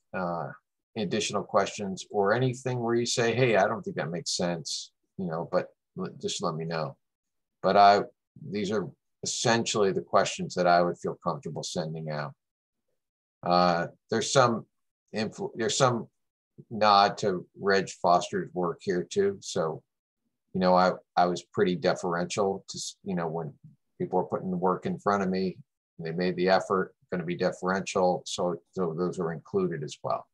additional questions, or anything where you say, hey, I don't think that makes sense, you know, but just let me know. But these are essentially the questions that I would feel comfortable sending out. There's some nod to Reg Foster's work here too. So, you know, I was pretty deferential to, you know, when people were putting the work in front of me, they made the effort, going to be deferential. So those are included as well.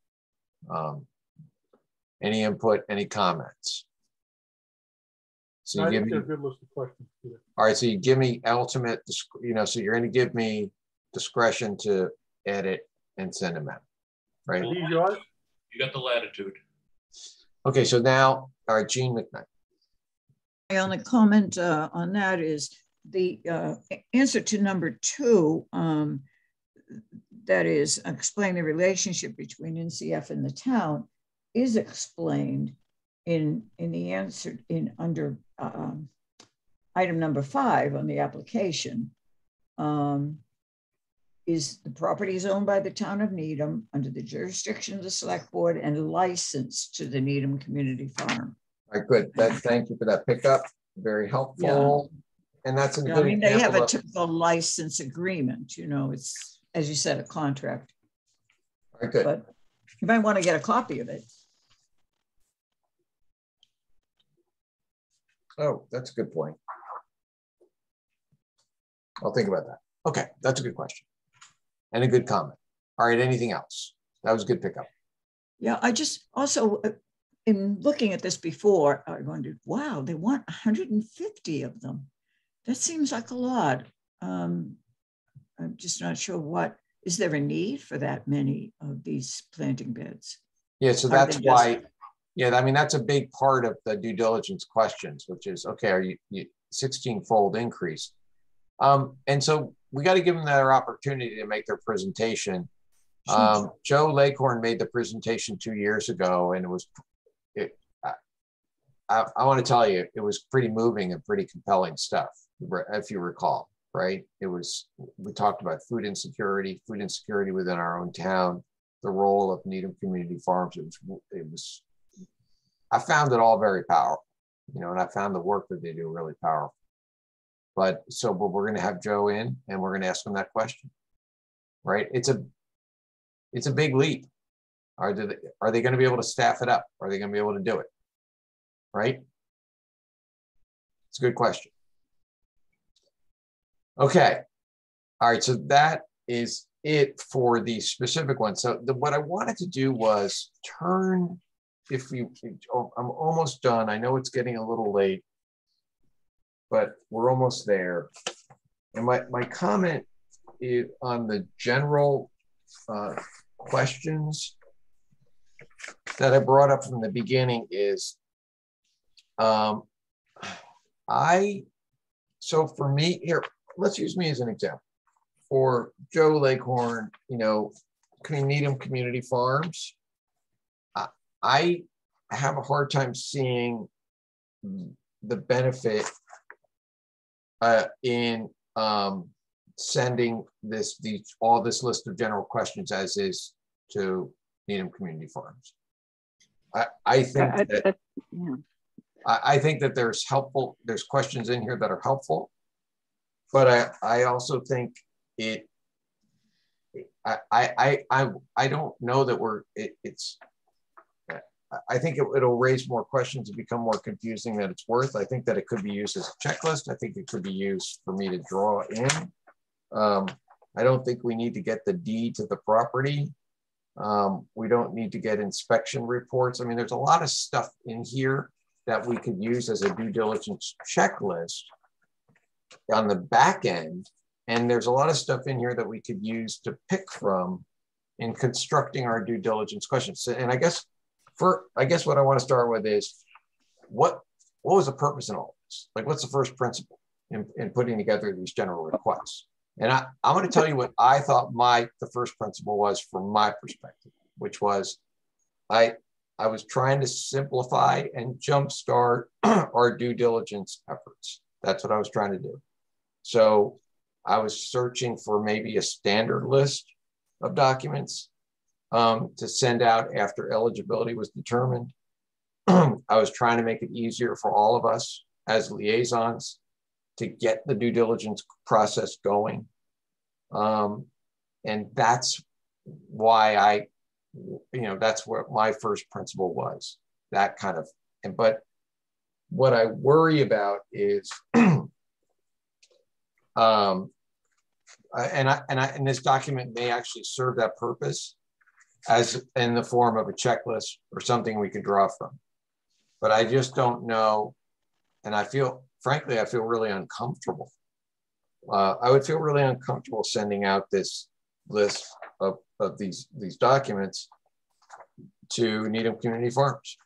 Any input, any comments? So I think they're a good list of questions. Peter. All right, so you give me ultimate, you know, so you're going to give me discretion to edit and send them out, right? Are these yours? You got the latitude. Okay, so now, all right, Gene McKnight. My only comment on that is the answer to number 2, that is explain the relationship between NCF and the town, is explained in the answer under item number 5 on the application. Is the property is owned by the town of Needham under the jurisdiction of the select board and licensed to the Needham Community Farm. All right, good. Thank you for that pickup. Very helpful. Yeah. And that's a good I mean, they have a typical license agreement, you know, it's, as you said, a contract. All right, good. But you might want to get a copy of it. Oh, that's a good point. I'll think about that. Okay, that's a good question. And a good comment. All right, anything else? That was a good pickup. Yeah, I just also, in looking at this before, I wondered, wow, they want 150 of them. That seems like a lot. I'm just not sure is there a need for that many of these planting beds? Yeah, so that's why, yeah, I mean, that's a big part of the due diligence questions, which is, okay, are you 16-fold increase? And so we got to give them their opportunity to make their presentation. Joe Lacorn made the presentation 2 years ago, and I want to tell you, it was pretty moving and pretty compelling stuff, if you recall, right? We talked about food insecurity within our own town, the role of Needham Community Farms. I found it all very powerful, and I found the work that they do really powerful. But we're going to have Joe in, and we're going to ask him that question, right? It's a big leap. Are they going to be able to staff it up? Are they going to be able to do it? Right? It's a good question. Okay. All right. So that is it for the specific one. So what I wanted to do was turn, I'm almost done. I know it's getting a little late, but we're almost there. And my comment is on the general questions that I brought up from the beginning is, so for me here, let's use me as an example. For Joe Lacorn, Needham Community Farms, I have a hard time seeing the benefit in sending all this list of general questions as is to Needham Community Farms. I think that there's questions in here that are helpful, but I also think I don't know that I think it'll raise more questions and become more confusing than it's worth. I think that it could be used as a checklist. I think it could be used for me to draw in. I don't think we need to get the deed to the property. We don't need to get inspection reports. I mean, there's a lot of stuff in here that we could use as a due diligence checklist on the back end. And there's a lot of stuff in here that we could use to pick from in constructing our due diligence questions. And I guess what I want to start with is what was the purpose in all this? Like, what's the first principle in putting together these general requests? And I'm going to tell you what I thought the first principle was from my perspective, which was I was trying to simplify and jumpstart our due diligence efforts. That's what I was trying to do. So I was searching for maybe a standard list of documents to send out after eligibility was determined. I was trying to make it easier for all of us as liaisons to get the due diligence process going. And that's why that's what my first principle was, that kind of, but what I worry about is, and this document may actually serve that purpose as in the form of a checklist or something we could draw from. But I just don't know. And frankly, I feel really uncomfortable. I would feel really uncomfortable sending out this list of these documents to Needham Community Farms.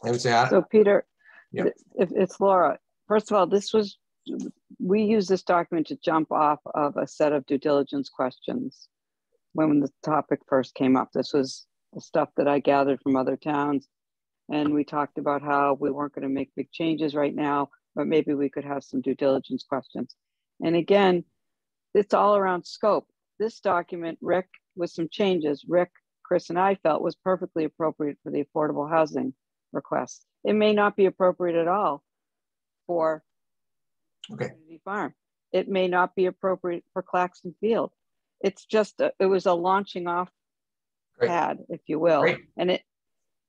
I would say, so Peter, yeah. If it's Laura, first of all, we use this document to jump off of a set of due diligence questions. When the topic first came up, this was the stuff that I gathered from other towns. And we talked about how we weren't going to make big changes right now, but maybe we could have some due diligence questions. And again, it's all around scope. This document, Rick, with some changes, Rick, Chris, and I felt was perfectly appropriate for the affordable housing request. It may not be appropriate at all for Community Farm. It may not be appropriate for Claxton Field. It's just, it was a launching off pad, if you will. Great. And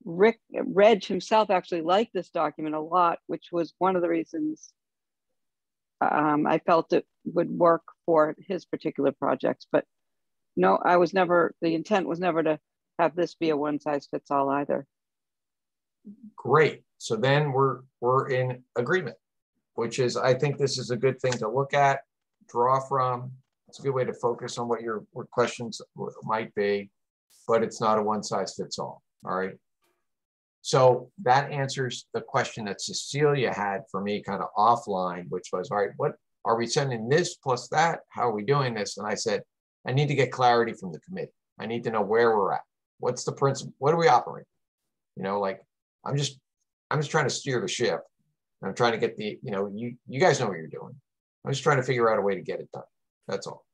Reg himself actually liked this document a lot, which was one of the reasons I felt it would work for his particular projects. But no, the intent was never to have this be a one size fits all either. Great. So then we're in agreement, which is, I think this is a good thing to look at, draw from. It's a good way to focus on what your questions might be, but it's not a one size fits all. All right. So that answers the question that Cecilia had for me kind of offline, which was, all right, what are we sending this plus that? How are we doing this? And I said, I need to get clarity from the committee. I need to know where we're at. What's the principle? What are we operating? You know, like, I'm just trying to steer the ship. I'm trying to get the, you know, you guys know what you're doing. I'm just trying to figure out a way to get it done. That's all.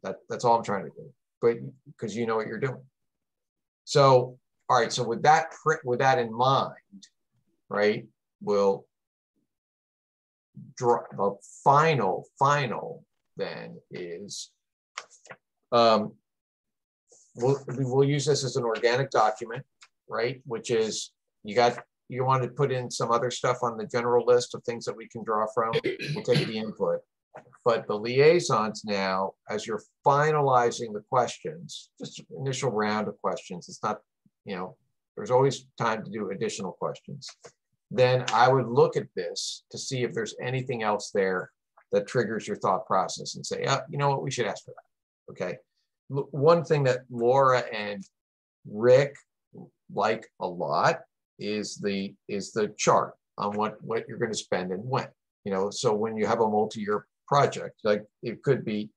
That's all I'm trying to do. But because you know what you're doing. So, all right. So with that in mind, right, we'll draw the final then is we'll use this as an organic document, right? Which is you want to put in some other stuff on the general list of things that we can draw from. We'll take the input. But the liaisons now, as you're finalizing the questions, just initial round of questions, it's not, you know, there's always time to do additional questions. Then I would look at this to see if there's anything else there that triggers your thought process and say, you know what, we should ask for that. Okay. One thing that Laura and Rick like a lot is the chart on what you're going to spend and when. You know, so when you have a multi-year project, like it could be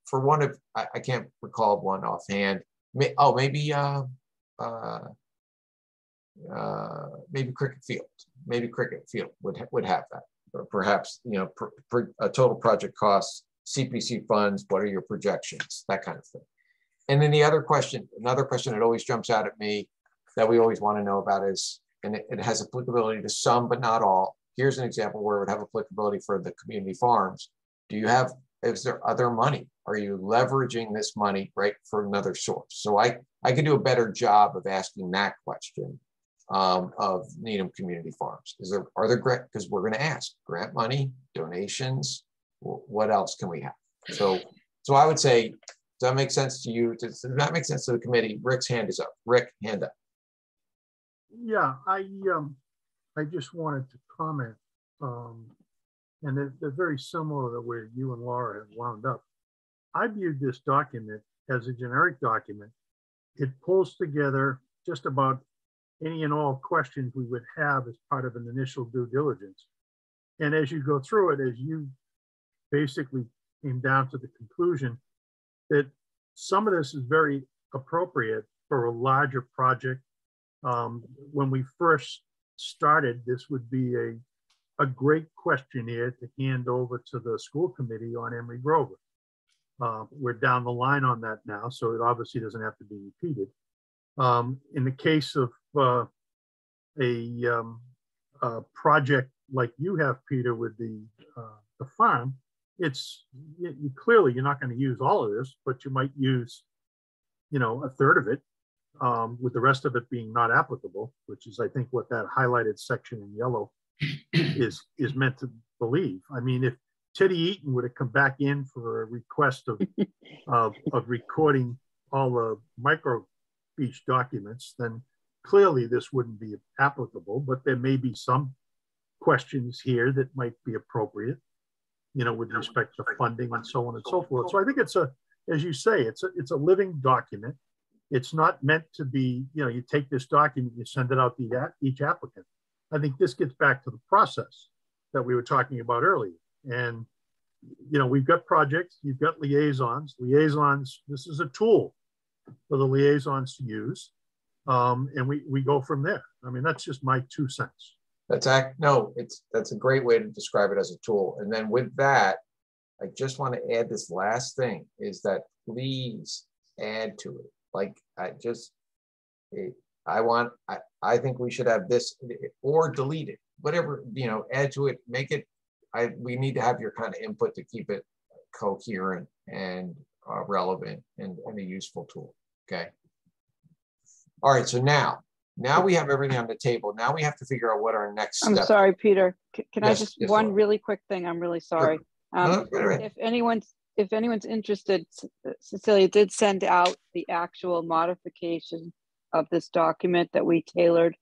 for one of, I can't recall one offhand. Maybe cricket field. Maybe cricket field would have that. Or perhaps, you know, a total project costs, CPC funds, what are your projections, that kind of thing. And then another question that always jumps out at me that we always want to know about is, and it has applicability to some, but not all. Here's an example where it would have applicability for the community farms. Is there other money? Are you leveraging this money, right, for another source? So I could do a better job of asking that question of Needham Community Farms. Are there grant, because we're going to ask grant money, donations, what else can we have? So I would say, does that make sense to you? Does that make sense to the committee? Rick's hand is up. Rick, hand up. Yeah, I just wanted to comment, and they're very similar to where you and Laura have wound up. I viewed this document as a generic document. It pulls together just about any and all questions we would have as part of an initial due diligence. And as you go through it, as you basically came down to the conclusion that some of this is very appropriate for a larger project. When we first started, this would be a great questionnaire to hand over to the school committee on Emory Grover. We're down the line on that now, so it obviously doesn't have to be repeated. In the case of a project like you have, Peter, with the farm, clearly you're not going to use all of this, but you might use, you know, a third of it, with the rest of it being not applicable, which is, I think, what that highlighted section in yellow is meant to believe. I mean, if Teddy Eaton would have come back in for a request of recording all the micro beach documents, then clearly this wouldn't be applicable, but there may be some questions here that might be appropriate, you know, with respect to funding and so on and so forth. So I think it's as you say, it's a living document. It's not meant to be, you know, you take this document, you send it out to each applicant. I think this gets back to the process that we were talking about earlier. And, you know, we've got projects, you've got liaisons. This is a tool for the liaisons to use. And we go from there. I mean, that's just my 2 cents. That's a great way to describe it, as a tool. And then with that, I just want to add this last thing, is that please add to it. Like, I think we should have this, or delete it, whatever, you know, add to it, make it, we need to have your kind of input to keep it coherent and relevant and a useful tool. Okay. All right. So now we have everything on the table. Now we have to figure out what our next step. I'm sorry, Peter. Can Yes, I just, yes, one Laura. really quick thing? I'm really sorry. Sure. Right. If anyone's interested, Cecilia did send out the actual modification of this document that we tailored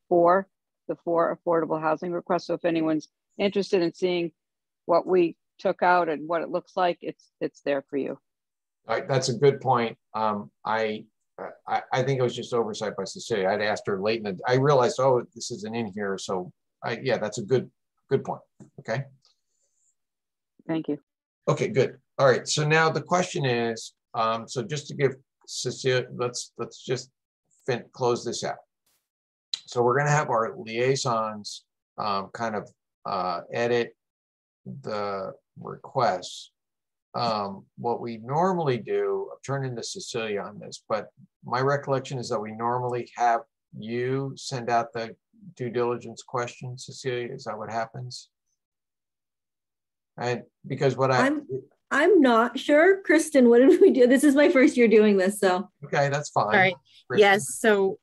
for the 4 affordable housing requests. So if anyone's interested in seeing what we took out and what it looks like, it's there for you. All right, that's a good point. I think it was just oversight by Cecilia. I'd asked her late in the, I realized, oh, this isn't in here. So yeah, that's a good point. Okay. Thank you. Okay, good. All right. So now the question is, so just to give Cecilia, let's just close this out. So we're going to have our liaisons kind of edit the requests. What we normally do, I'm turning to Cecilia on this, but my recollection is that we normally have you send out the due diligence questions. Cecilia, is that what happens? And because what I'm not sure. Kristen, what did we do? This is my first year doing this, so. Okay, that's fine. All right. Kristen. Yes. So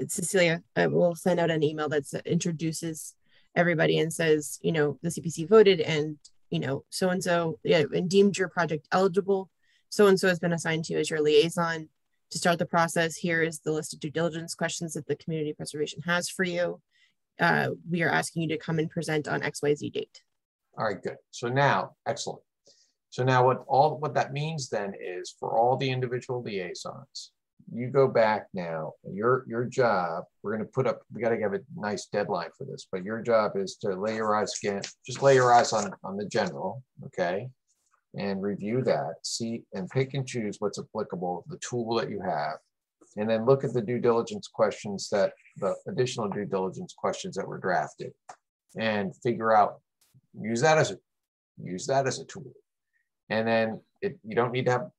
Cecilia will send out an email that introduces everybody and says, you know, the CPC voted and, you know, so-and-so and deemed your project eligible. So-and-so has been assigned to you as your liaison to start the process. Here is the list of due diligence questions that the community preservation has for you. We are asking you to come and present on XYZ date. All right, good. So now, excellent. So now what that means then is for all the individual liaisons, you go back now, your job, we're going to put up, we got to have a nice deadline for this, but your job is to lay your eyes again, just lay your eyes on the general, okay? And review that, see, and pick and choose what's applicable, the tool that you have, and then look at the due diligence questions the additional due diligence questions that were drafted and figure out, use that as a tool. And then you don't need to have,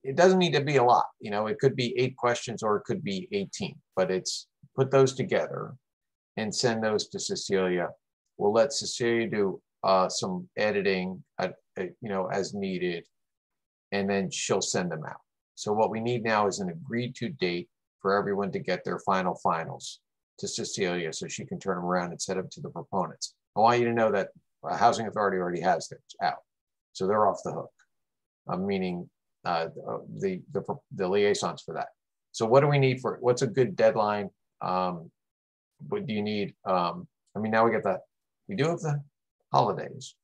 it doesn't need to be a lot, you know, it could be 8 questions or it could be 18, but it's put those together and send those to Cecilia. We'll let Cecilia do some editing, you know, as needed, and then she'll send them out. So what we need now is an agreed to date for everyone to get their finals to Cecilia so she can turn them around and send them to the proponents. I want you to know that Housing Authority already has theirs out. So they're off the hook, meaning the liaisons for that. So what do we need for, what's a good deadline? What do you need? I mean, now we do have the holidays.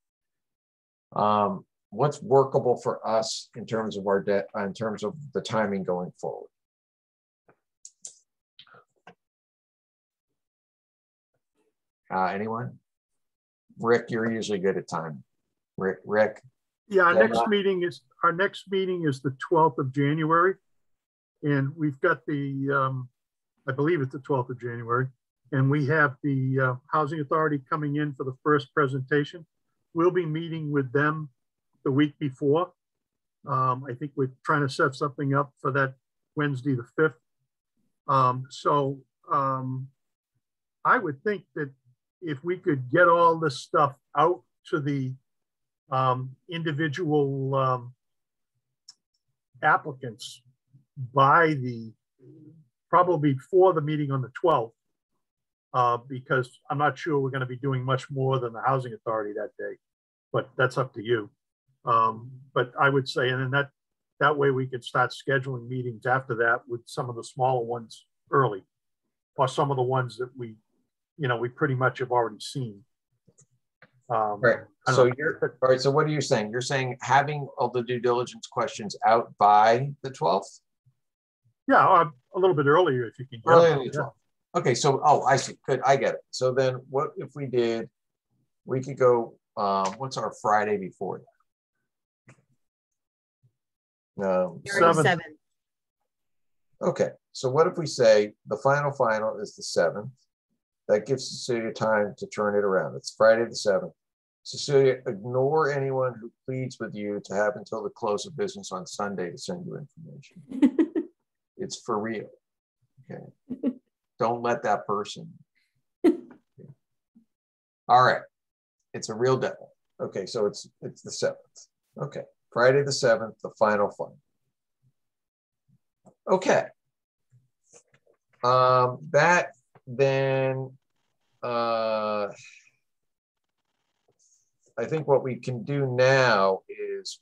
What's workable for us in terms of in terms of the timing going forward? Anyone? Rick, you're usually good at time. Rick. Yeah, our next meeting is the 12th of January, and we've got the I believe it's the 12th of January, and we have the Housing Authority coming in for the first presentation. We'll be meeting with them the week before. I think we're trying to set something up for that Wednesday the 5th. I would think that if we could get all this stuff out to the individual applicants by probably before the meeting on the 12th, because I'm not sure we're going to be doing much more than the Housing Authority that day, but that's up to you. But I would say, and then that way we could start scheduling meetings after that with some of the smaller ones early, or some of the ones that we pretty much have already seen. Right. So all right. So what are you saying? You're saying having all the due diligence questions out by the 12th? Yeah, a little bit earlier if you can get earlier than the 12th. Okay. So, oh, I see. Good. I get it. So then what if we could go, what's our Friday before that? 7th. Okay. So what if we say the final is the 7th? That gives Cecilia time to turn it around. It's Friday the 7th. Cecilia, ignore anyone who pleads with you to have until the close of business on Sunday to send you information. It's for real. Okay. Don't let that person. Okay. All right. It's a real deadline. Okay, so it's the 7th. Okay. Friday the 7th, the final fund. Okay. That then I think what we can do now is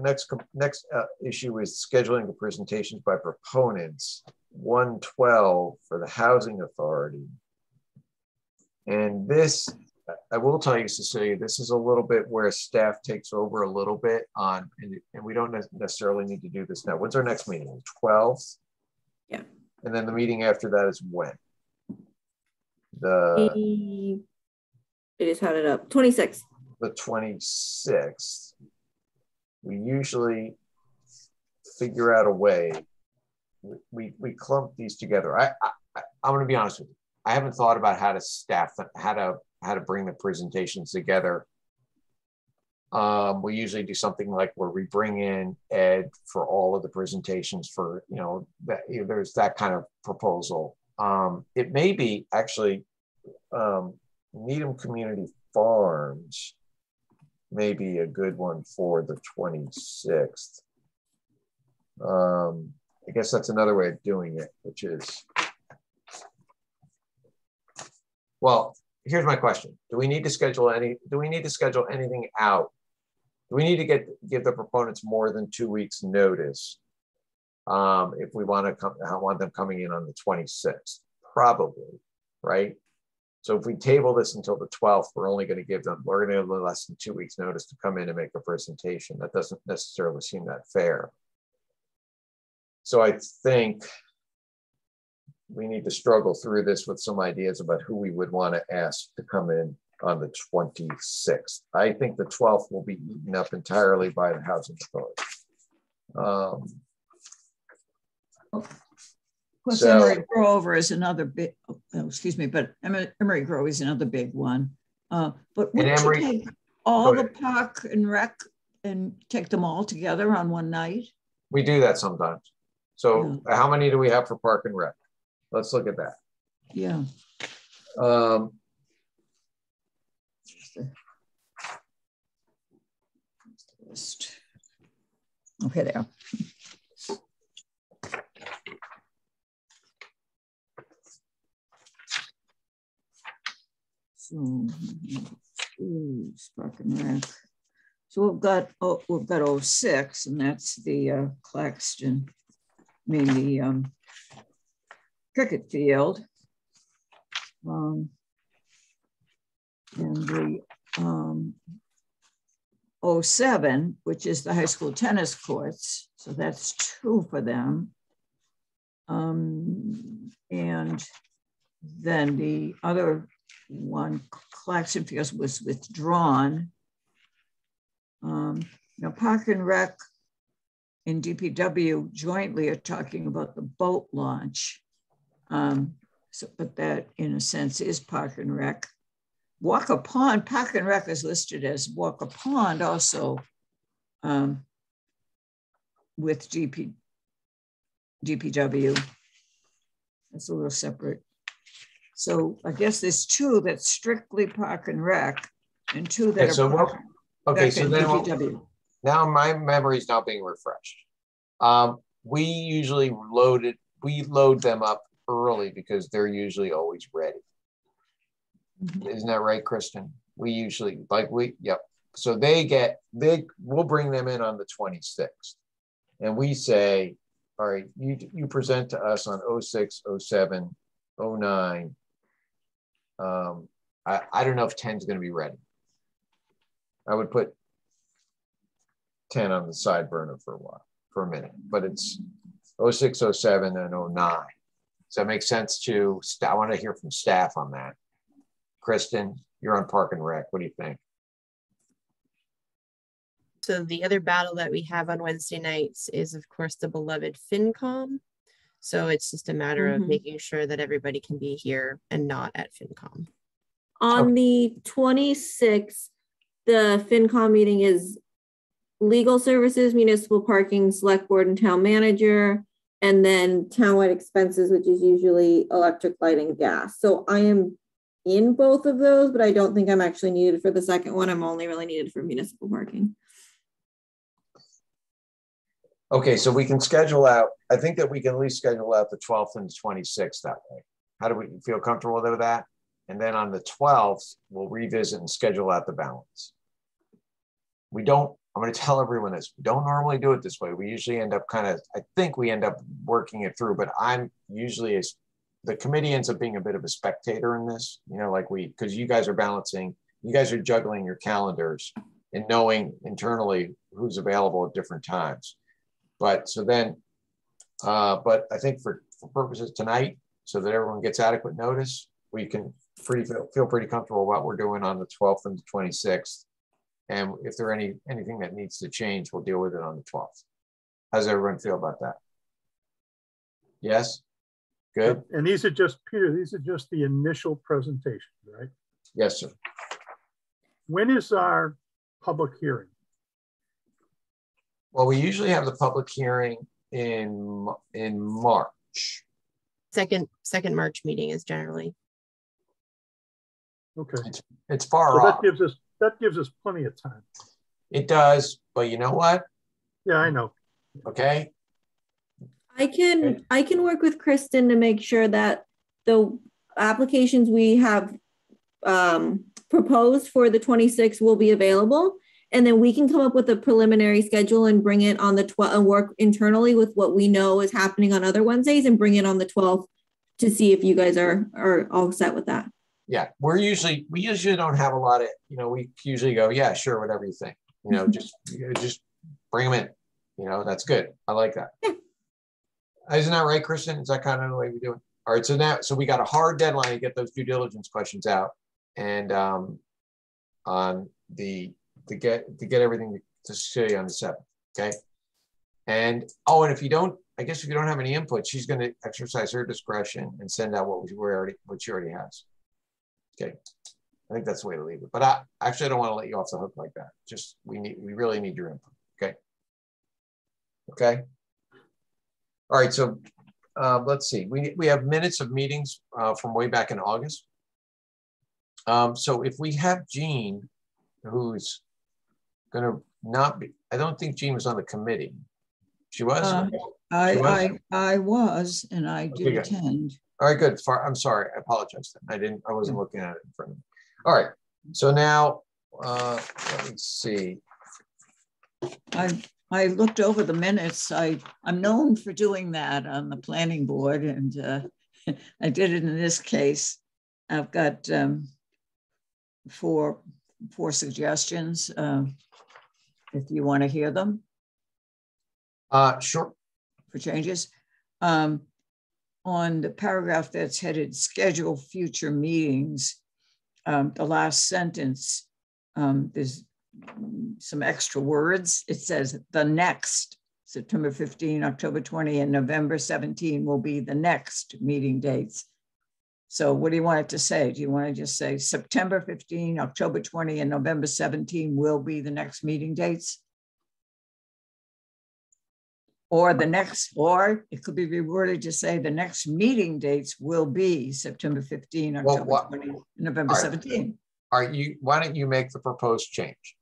next issue is scheduling the presentations by proponents, 112 for the Housing Authority. And this, I will tell you, Cecilia, this is a little bit where staff takes over a little bit on, and we don't necessarily need to do this now. When's our next meeting? 12th? Yeah. And then the meeting after that is when? It just had it up. 26th. The 26th. We usually figure out a way. We clump these together. I'm going to be honest with you. I haven't thought about how to staff them, how to bring the presentations together. We usually do something like where we bring in Ed for all of the presentations for, there's that kind of proposal. It may be actually Needham Community Farms may be a good one for the 26th. I guess that's another way of doing it, which is, well, here's my question. Do we need to schedule anything out? Do we need to give the proponents more than 2 weeks notice if we want them coming in on the 26th? Probably, right? So if we table this until the 12th, we're going to give them less than 2 weeks notice to come in and make a presentation. That doesn't necessarily seem that fair. So I think we need to struggle through this with some ideas about who we would want to ask to come in on the 26th. I think the 12th will be eaten up entirely by the housing authority. Emery Grove is another big, but Emery Grove is another big one. But wouldn't you take all the park and rec and take them all together on one night? We do that sometimes. So how many do we have for park and rec? Let's look at that. Yeah. Okay, there. So, park and rec. So we've got 06, and that's the Claxton. The cricket field, and the 07, which is the high school tennis courts. So that's 2 for them. And then the other one, Claxton Fields, was withdrawn. Now Park and Rec and DPW jointly are talking about the boat launch. But that in a sense is Park and Rec. Walker Pond, Park and Rec is listed as Walker Pond also with DPW. That's a little separate. So I guess there's 2 that's strictly Park and Rec and 2 that are Park and DPW. Now my memory is now being refreshed. We usually load them up early because they're usually always ready. Mm-hmm. Isn't that right, Kristen? We usually yep. So we'll bring them in on the 26th. And we say, all right, you present to us on 06, 07, 09. I don't know if 10 is going to be ready. I would put 10 on the side burner for a minute, but it's 06, 07, and 09. Does that make sense to, I want to hear from staff on that. Kristen, you're on Park and Rec. What do you think? So the other battle that we have on Wednesday nights is, of course, the beloved FinCom. So it's just a matter of making sure that everybody can be here and not at FinCom. On the 26th, the FinCom meeting is legal services, municipal parking, select board and town manager, and then townwide expenses, which is usually electric, light, and gas. So I am in both of those, but I don't think I'm actually needed for the second one. I'm only really needed for municipal parking. Okay, so we can schedule out, I think that we can at least schedule out the 12th and the 26th that way. How do we feel comfortable with that? And then on the 12th, we'll revisit and schedule out the balance. I'm going to tell everyone this, we don't normally do it this way. We usually end up I think we end up working it through, but I'm usually, the committee ends up being a bit of a spectator in this, because you guys are balancing you guys are juggling your calendars and knowing internally who's available at different times. But so then, but I think for purposes tonight, so that everyone gets adequate notice, we can feel pretty comfortable what we're doing on the 12th and the 26th. And if there anything that needs to change, we'll deal with it on the 12th. How does everyone feel about that? Yes? Good. And these are just, Peter, these are just the initial presentations, right? Yes, sir. When is our public hearing? Well, we usually have the public hearing in March. Second March meeting is generally. Okay. It's far so off. That gives us plenty of time. It does, but you know what? Yeah, I know. Okay. I can work with Kristen to make sure that the applications we have proposed for the 26th will be available. And then we can come up with a preliminary schedule and bring it on the 12th and work internally with what we know is happening on other Wednesdays and bring it on the 12th to see if you guys are all set with that. Yeah, we usually don't have a lot of, we usually go, yeah, sure, whatever you think, just bring them in, that's good. I like that. Yeah. Isn't that right, Kristen? Is that kind of the way we do it? All right, so we got a hard deadline to get those due diligence questions out and on to get everything to show you on the 7th, okay? And if you don't have any input, she's going to exercise her discretion and send out what she already has. Okay, I think that's the way to leave it. But I actually don't want to let you off the hook like that. Just we really need your input. Okay. Okay. All right. So let's see. We have minutes of meetings from way back in August. So if we have Jean, who's going to not be, I don't think Jean was on the committee. She was. I was, and I did attend. All right, good. I'm sorry. I apologize. I wasn't looking at it in front of me. All right. So now, let me see. I looked over the minutes. I'm known for doing that on the planning board, and I did it in this case. I've got 4 suggestions. If you want to hear them. Sure. For changes. On the paragraph that's headed schedule future meetings, the last sentence, there's some extra words. It says the next September 15, October 20, and November 17 will be the next meeting dates. So what do you want it to say? Do you want to just say September 15, October 20, and November 17 will be the next meeting dates? Or or it could be reworded to say the next meeting dates will be September 15, October 20, November 17. Why don't you make the proposed change?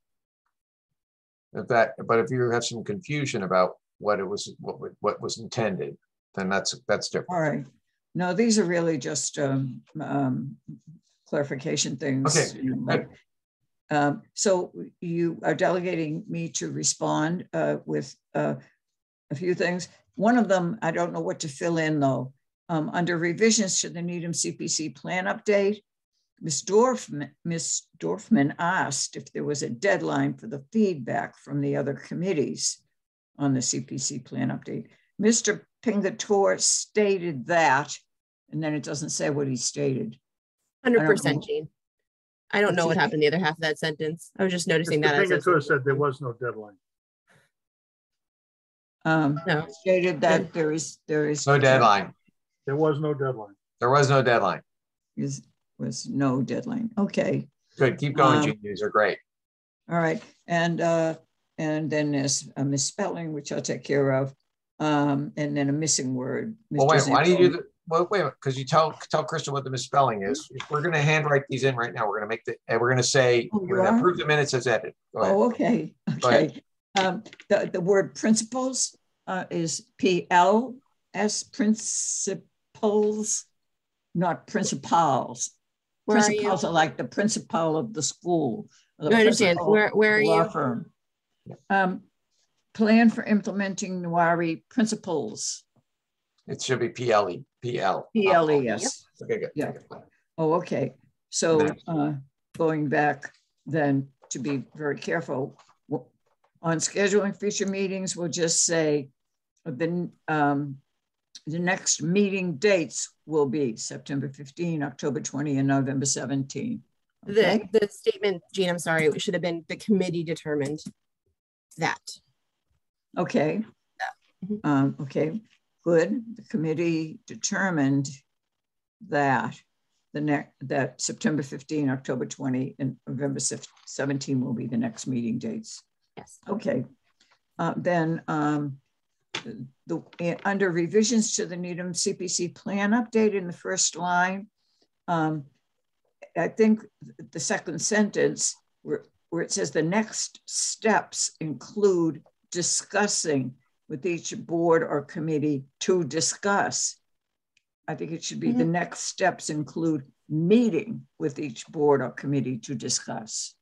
But if you have some confusion about what was intended, then that's different. All right. No, these are really just clarification things. Okay. So you are delegating me to respond with a few things. One of them, I don't know what to fill in though. Under revisions to the Needham CPC plan update, Ms. Dorfman asked if there was a deadline for the feedback from the other committees on the CPC plan update. Mr. Pingatore stated that, and then it doesn't say what he stated. 100%, Jean. I don't know what happened in the other half of that sentence. I was just noticing that. Mr. Pingatore said there was no deadline. No. Stated that there is no deadline. There was no deadline. There was no deadline. Was no deadline. Okay. Good. Keep going, Jean. These are great. All right. And then there's a misspelling, which I'll take care of. And then a missing word. Well, wait, why do you do that? Well, wait, because you tell Kristen what the misspelling is. If we're going to handwrite these in right now, we're going to say, we're going to approve the minutes as edited. Oh, okay. Okay. The word principles is PLS, principles, not principals. Principals are like the principal of the school. I understand. Where are you? Firm. Plan for implementing Nwari principles. It should be PLE. PLE, yes. Okay, good. Yeah. Oh, okay. So going back then to be very careful. On scheduling future meetings, we'll just say the next meeting dates will be September 15, October 20, and November 17. Okay? The statement, Jean, I'm sorry, it should have been the committee determined that. Okay. Yeah. Okay, good. The committee determined that that September 15, October 20, and November 17 will be the next meeting dates. Yes. Okay. Then under revisions to the Needham CPC plan update in the first line, I think the second sentence where it says the next steps include discussing with each board or committee to discuss. I think it should be the next steps include meeting with each board or committee to discuss.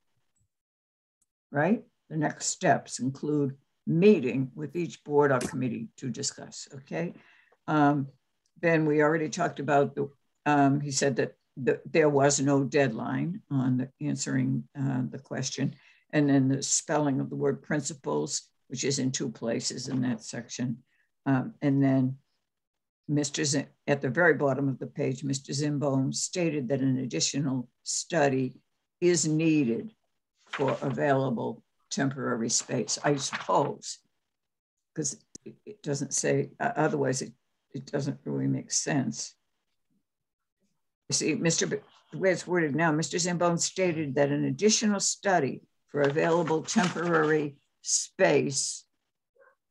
Right? The next steps include meeting with each board or committee to discuss. Okay. Ben, we already talked about the, he said that there was no deadline on answering the question. And then the spelling of the word principles, which is in 2 places in that section. And then at the very bottom of the page, Mr. Zimbone stated that an additional study is needed for available temporary space, I suppose, because it doesn't say, otherwise it doesn't really make sense. You see, the way it's worded now, Mr. Zambone stated that an additional study for available temporary space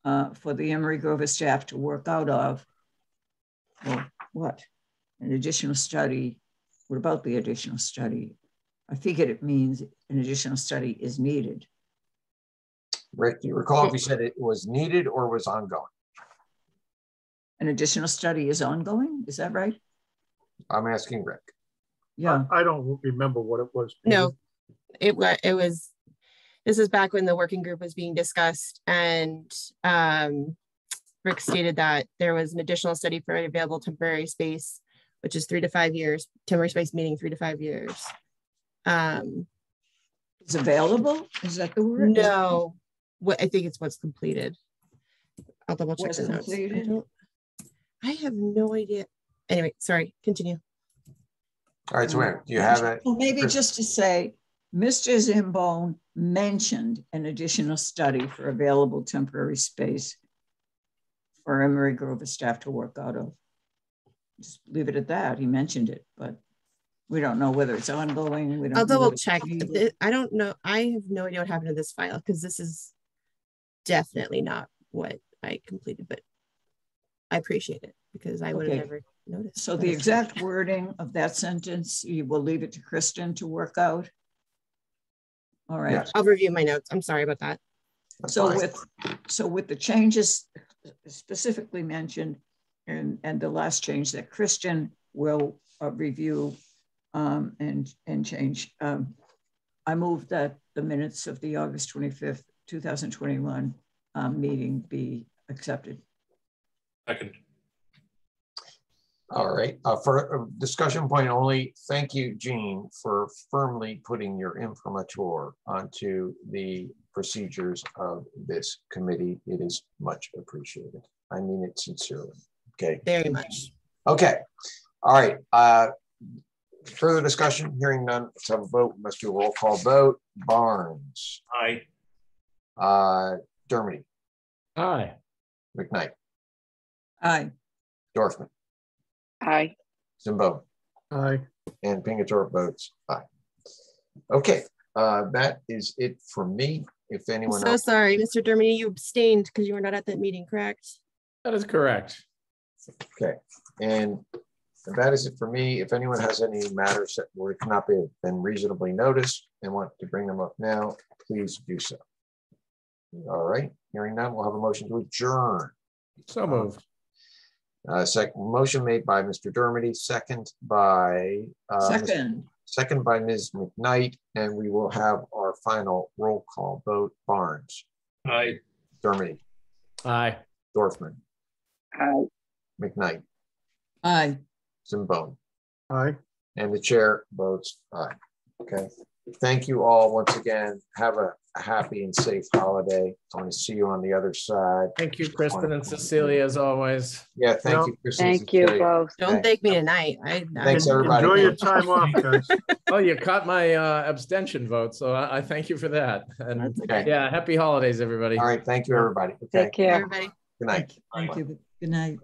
for the Emory Grover staff to work out of. Well, what? An additional study. What about the additional study? I figured it means an additional study is needed. Rick, do you recall if you said it was needed or was ongoing? An additional study is ongoing? Is that right? I'm asking Rick. Yeah. I don't remember what it was. No, it was, this is back when the working group was being discussed, and Rick stated that there was an additional study for available temporary space, which is 3 to 5 years, temporary space meaning 3 to 5 years. It's available? Is that the word? No, I think it's what's completed. I'll double check the notes. I have no idea. Anyway, sorry, continue. All right, so wait, do you have it? Well, maybe just to say, Mr. Zimbone mentioned an additional study for available temporary space for Emory Grover staff to work out of. Just leave it at that. He mentioned it, but we don't know whether it's ongoing. We don't. I'll double check. I don't know. I have no idea what happened to this file because this is definitely not what I completed, but I appreciate it because I would have never noticed. So the exact wording of that sentence, you will leave it to Kristen to work out. All right. Yes. I'll review my notes. I'm sorry about that. So with the changes specifically mentioned and the last change that Kristen will review and change, I move that the minutes of the August 25th, 2021 meeting be accepted. Second. All right, for a discussion point only, thank you, Jean, for firmly putting your imprimatur onto the procedures of this committee. It is much appreciated. I mean it sincerely. Okay. Very much. Okay. All right. Further discussion, hearing none, let's have a vote. We must do a roll call vote. Barnes. Aye. Dermody. Aye. McKnight. Aye. Dorfman. Aye. Zimbo. Aye. And Pingator votes aye. Okay, that is it for me. If anyone else. So sorry, Mr. Dermody, you abstained because you were not at that meeting, correct? That is correct. Okay, and that is it for me. If anyone has any matters that cannot be been reasonably noticed and want to bring them up now, please do so. All right, hearing none, we'll have a motion to adjourn. So moved. Second motion made by Mr. Dermody, second by second by Ms. McKnight, and we will have our final roll call vote. Barnes. Aye. Dermody. Aye. Dorfman. Aye. McKnight. Aye. Zimbone. Aye. And the chair votes aye. Okay. Thank you all once again. Have a happy and safe holiday. I want to see you on the other side. Thank you, Kristen and Cecilia, as always. Yeah, thank Well, you, Kristen. and Thank you Cecilia. both. Don't thank me tonight. Thanks, everybody. Enjoy your time off, guys. Oh, you caught my abstention vote, so I thank you for that. And That's okay. yeah, happy holidays, everybody. All right. Thank you, everybody. Okay. Take care. Everybody. Good night. Thank you. Good night.